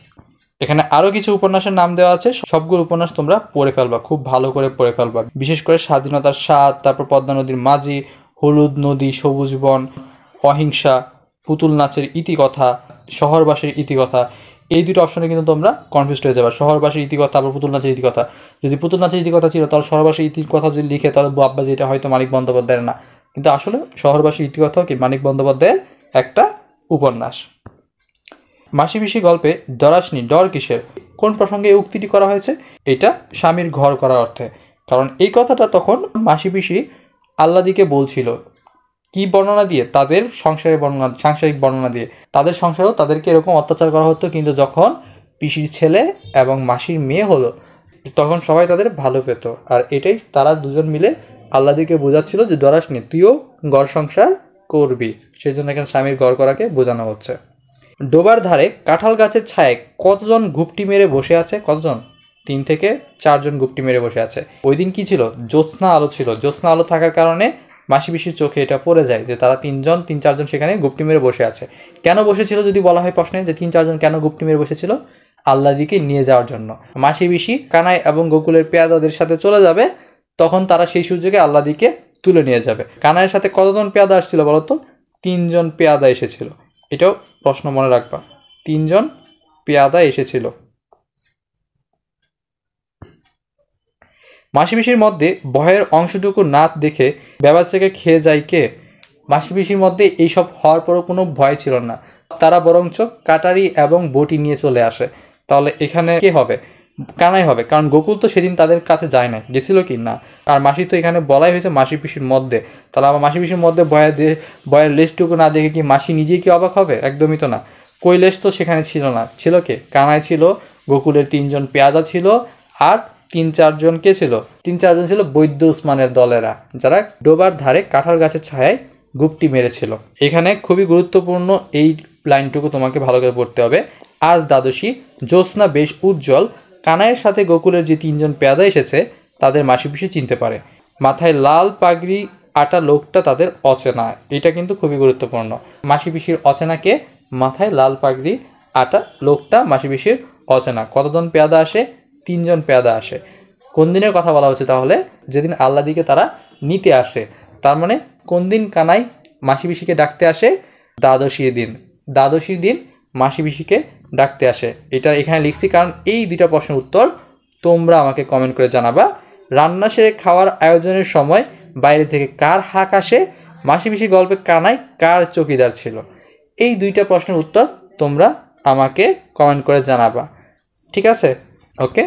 এখানে আরও কিছু উপন্যাসের নাম দেওয়া আছে, সবগুলো উপন্যাস তোমরা পড়ে ফেলবা, খুব ভালো করে পড়ে ফেলবা। বিশেষ করে স্বাধীনতার স্বাদ, তারপর পদ্মা নদীর মাঝি, হলুদ নদী সবুজ বন, অহিংসা, পুতুল নাচের ইতিকথা, শহরবাসীর ইতিকথা, এই দুটো অপশনে কিন্তু তোমরা কনফিউজড হয়ে যাবে। শহরবাসীর ইতিকথা আবার পুতুল নাচের ইতিকথা। যদি পুতুল নাচের ইতিকথা ছিল, তাহলে শহরবাসীর ইতিকথা যদি লিখে, তাহলে ভাববা যে এটা হয়তো মানিক বন্দ্যোপাধ্যায়ের না, কিন্তু আসলে শহরবাসীর ইতিকথাও কি মানিক বন্দ্যোপাধ্যায়ের একটা উপন্যাস। মাসিপিসি গল্পে ডরাসনি, ডর কিসের? কোন প্রসঙ্গে এই উক্তিটি করা হয়েছে? এটা স্বামীর ঘর করার অর্থে, কারণ এই কথাটা তখন মাসিপিসি আল্লাদিকে বলছিল। কি বর্ণনা দিয়ে? তাদের সাংসারিক বর্ণনা দিয়ে। তাদের সংসারেও তাদেরকে এরকম অত্যাচার করা হতো, কিন্তু যখন পিসির ছেলে এবং মাসির মেয়ে হলো, তখন সবাই তাদের ভালো পেত। আর এটাই তারা দুজন মিলে আল্লাদিকে বোঝাচ্ছিল যে ডরাসনি, তুইও ঘর সংসার করবি। সেই জন্য এখানে স্বামীর ঘর করাকে বোঝানো হচ্ছে। ডোবার ধারে কাঁঠাল গাছের ছায়ায় কতজন গুপটি মেরে বসে আছে? কতজন? 3 থেকে 4 জন গুপটি মেরে বসে আছে। ওই দিন কি ছিল? জ্যোৎস্না আলো ছিল। জ্যোৎস্না আলো থাকার কারণে মাসিপিসির চোখে এটা পড়ে যায় যে তারা 3-4 জন সেখানে গুপটি মেরে বসে আছে। কেন বসেছিল যদি বলা হয় প্রশ্নে, যে 3-4 জন কেন গুপটি মেরে বসেছিল? আল্লাদিকে নিয়ে যাওয়ার জন্য। মাসিপিসি কানাই এবং গোকুলের পেয়াদাদের সাথে চলে যাবে, তখন তারা সেই সুযোগে আল্লাদিকে তুলে নিয়ে যাবে। কানাইয়ের সাথে কতজন পেয়াদা আসছিল বলতো? 3 জন পেয়াদা এসেছিল। এটাও প্রশ্ন মনে রাখবা, 3 জন পেয়াদা এসেছিল। মাসিপিসির মধ্যে ভয়ের অংশটুকু না দেখে বেবাচ্চাকে খেয়ে যায় কে? মাসি পিসির মধ্যে এইসব হওয়ার পরও কোনো ভয় ছিল না, তারা বরঞ্চ কাটারি এবং বটি নিয়ে চলে আসে। তাহলে এখানে কে হবে? কানাই হবে, কারণ গোকুল তো সেদিন তাদের কাছে যায় না, গেছিল কি না। আর মাসি তো এখানে বলাই হয়েছে মাসি পিসির মধ্যে, তাহলে আমার মাসি পিসির মধ্যে বয়ের লেজটুকু না দেখে কি মাসি নিজেই কি অবাক হবে? একদমই তো না। কৈলেশ তো সেখানে ছিল না, ছিল কে? কানাই ছিল, গোকুলের 3জন পেয়াদা ছিল, আর 3-4জন কে ছিল? 3-4জন ছিল বৈদ্য উসমানের দলেরা, যারা ডোবার ধারে কাঁঠাল গাছের ছায়ায় গুপটি মেরেছিল। এখানে খুবই গুরুত্বপূর্ণ এই লাইনটুকু তোমাকে ভালো করে পড়তে হবে। আজ দ্বাদশী, জ্যোৎস্না বেশ উজ্জ্বল, কানাইয়ের সাথে গোকুলের যে 3জন পেয়াদা এসেছে তাদের মাসি পিসি চিনতে পারে। মাথায় লাল পাগড়ি আটা লোকটা তাদের অচেনা। এটা কিন্তু খুবই গুরুত্বপূর্ণ। মাসি পিসির অচেনাকে, মাথায় লাল পাগড়ি আটা লোকটা মাসি পিসির অচেনা। কতজন পেয়াদা আসে? 3জন পেয়াদা আসে। কোন দিনের কথা বলা হচ্ছে তাহলে? যেদিন আল্লাদিকে তারা নিতে আসে। তার মানে কোন দিন কানাই মাসি পিসিকে ডাকতে আসে? দ্বাদশীর দিন। দ্বাদশীর দিন মাসি পিসিকে ডাকতে আসে। এটা এখানে লিখছি কারণ এই 2টা প্রশ্নের উত্তর তোমরা আমাকে কমেন্ট করে জানাবা। রান্না সেরে খাওয়ার আয়োজনের সময় বাইরে থেকে কার হাঁক আসে? মাসি পিসি গল্পে কানাই কার চৌকিদার ছিল? এই 2টা প্রশ্নের উত্তর তোমরা আমাকে কমেন্ট করে জানাবা, ঠিক আছে? ওকে।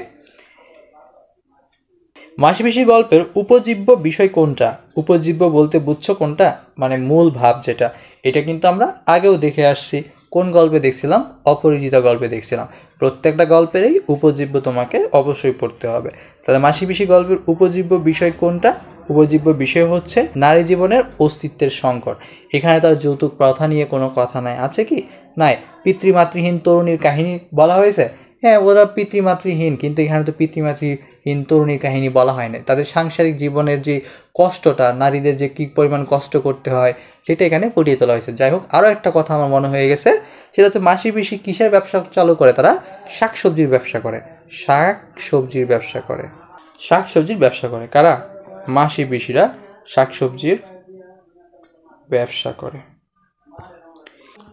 মাসি পিসি গল্পের উপজীব্য বিষয় কোনটা? উপজীব্য বলতে বুঝছো কোনটা? মানে মূল ভাব যেটা। এটা কিন্তু আমরা আগেও দেখে আসছি। কোন গল্পে দেখছিলাম? অপরিচিতা গল্পে দেখছিলাম। প্রত্যেকটা গল্পেরই উপজীব্য তোমাকে অবশ্যই পড়তে হবে। তাহলে মাসি পিসি গল্পের উপজীব্য বিষয় কোনটা? উপজীব্য বিষয় হচ্ছে নারী জীবনের অস্তিত্বের সংকট। এখানে তার যৌতুক প্রথা নিয়ে কোনো কথা নাই, আছে কি? নাই। পিতৃমাতৃহীন তরুণীর কাহিনী বলা হয়েছে। হ্যাঁ, ওরা পিতৃমাতৃহীন, কিন্তু এখানে তো পিতৃমাতৃহীন তরুণীর কাহিনী বলা হয় না। তাদের সাংসারিক জীবনের যে কষ্টটা, নারীদের যে কী পরিমাণ কষ্ট করতে হয়, সেটা এখানে ফুটিয়ে তোলা হয়েছে। যাই হোক, আরও একটা কথা আমার মনে হয়ে গেছে, সেটা হচ্ছে মাসি পিসি কিসের ব্যবসা চালু করে? তারা শাকসবজির ব্যবসা করে। শাকসবজির ব্যবসা করে। শাকসবজির ব্যবসা করে কারা? মাসি পিসিরা শাকসবজির ব্যবসা করে।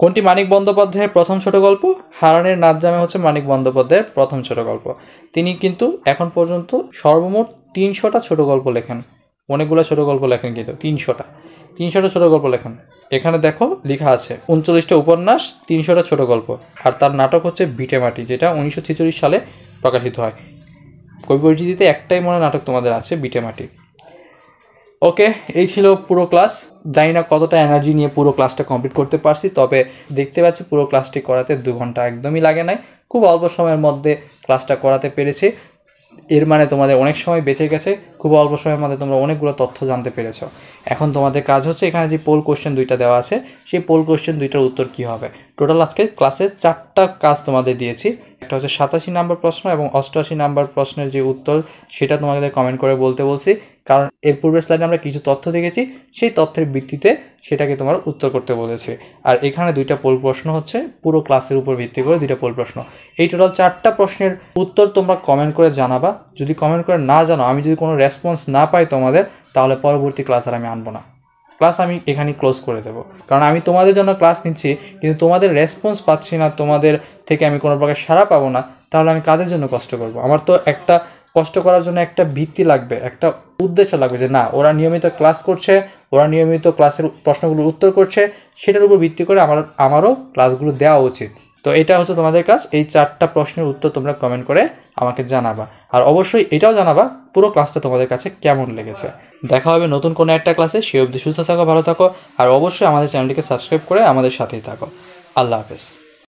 কোনটি মানিক বন্দ্যোপাধ্যায়ের প্রথম ছোট গল্প? হারানের নাচ জামে হচ্ছে মানিক বন্দ্যোপাধ্যায়ের প্রথম ছোট গল্প। তিনি কিন্তু এখন পর্যন্ত সর্বমোট 300টা ছোট গল্প লেখেন। অনেকগুলো ছোট গল্প লেখেন, কিন্তু 300টা ছোট গল্প লেখেন। এখানে দেখো লেখা আছে 39টা উপন্যাস, 300টা ছোট গল্প। আর তার নাটক হচ্ছে ভিটেমাটি, যেটা 1946 সালে প্রকাশিত হয়। কবি পরিচিতিতে একটাই মনে নাটক তোমাদের আছে, ভিটেমাটি। ওকে, এই ছিল পুরো ক্লাস। জানি না কতটা এনার্জি নিয়ে পুরো ক্লাসটা কমপ্লিট করতে পারছি, তবে দেখতে পাচ্ছি পুরো ক্লাসটি করাতে 2 ঘন্টা একদমই লাগে নাই। খুব অল্প সময়ের মধ্যে ক্লাসটা করাতে পেরেছি। এর মানে তোমাদের অনেক সময় বেঁচে গেছে। খুব অল্প সময়ের মধ্যে তোমরা অনেকগুলো তথ্য জানতে পেরেছো। এখন তোমাদের কাজ হচ্ছে, এখানে যে পোল কোশ্চেন 2টা দেওয়া আছে, সেই পোল কোশ্চেন 2টার উত্তর কী হবে। টোটাল আজকে ক্লাসে 4টা কাজ তোমাদের দিয়েছি। একটা হচ্ছে 87 নাম্বার প্রশ্ন এবং 88 নাম্বার প্রশ্নের যে উত্তর, সেটা তোমাদের কমেন্ট করে বলতে বলছি, কারণ এর পূর্বের স্লাইডে আমরা কিছু তথ্য দেখেছি, সেই তথ্যের ভিত্তিতে সেটাকে তোমার উত্তর করতে বলেছে। আর এখানে 2টা পোল প্রশ্ন হচ্ছে পুরো ক্লাসের উপর ভিত্তি করে 2টা পোল প্রশ্ন। এই টোটাল 4টা প্রশ্নের উত্তর তোমরা কমেন্ট করে জানাবা। যদি কমেন্ট করে না জানো, আমি যদি কোনো রেসপন্স না পাই তোমাদের, তাহলে পরবর্তী ক্লাস আর আমি আনবো না। ক্লাস আমি এখানেই ক্লোজ করে দেবো, কারণ আমি তোমাদের জন্য ক্লাস নিচ্ছি, কিন্তু তোমাদের রেসপন্স পাচ্ছি না, তোমাদের থেকে আমি কোনো প্রকার সাড়া পাবো না, তাহলে আমি কাদের জন্য কষ্ট করব? আমার তো একটা কষ্ট করার জন্য একটা ভিত্তি লাগবে, একটা উদ্দেশ্য লাগবে, যে না, ওরা নিয়মিত ক্লাস করছে, ওরা নিয়মিত ক্লাসের প্রশ্নগুলোর উত্তর করছে, সেটার উপর ভিত্তি করে আমারও ক্লাসগুলো দেওয়া উচিত। তো এটা হচ্ছে তোমাদের কাজ। এই 4টা প্রশ্নের উত্তর তোমরা কমেন্ট করে আমাকে জানাবা। আর অবশ্যই এটাও জানাবা পুরো ক্লাসটা তোমাদের কাছে কেমন লেগেছে। দেখা হবে নতুন কোনো একটা ক্লাসে। সে অবধি সুস্থ থাকো, ভালো থাকো, আর অবশ্যই আমাদের চ্যানেলটিকে সাবস্ক্রাইব করে আমাদের সাথেই থাকো। আল্লাহ হাফেজ।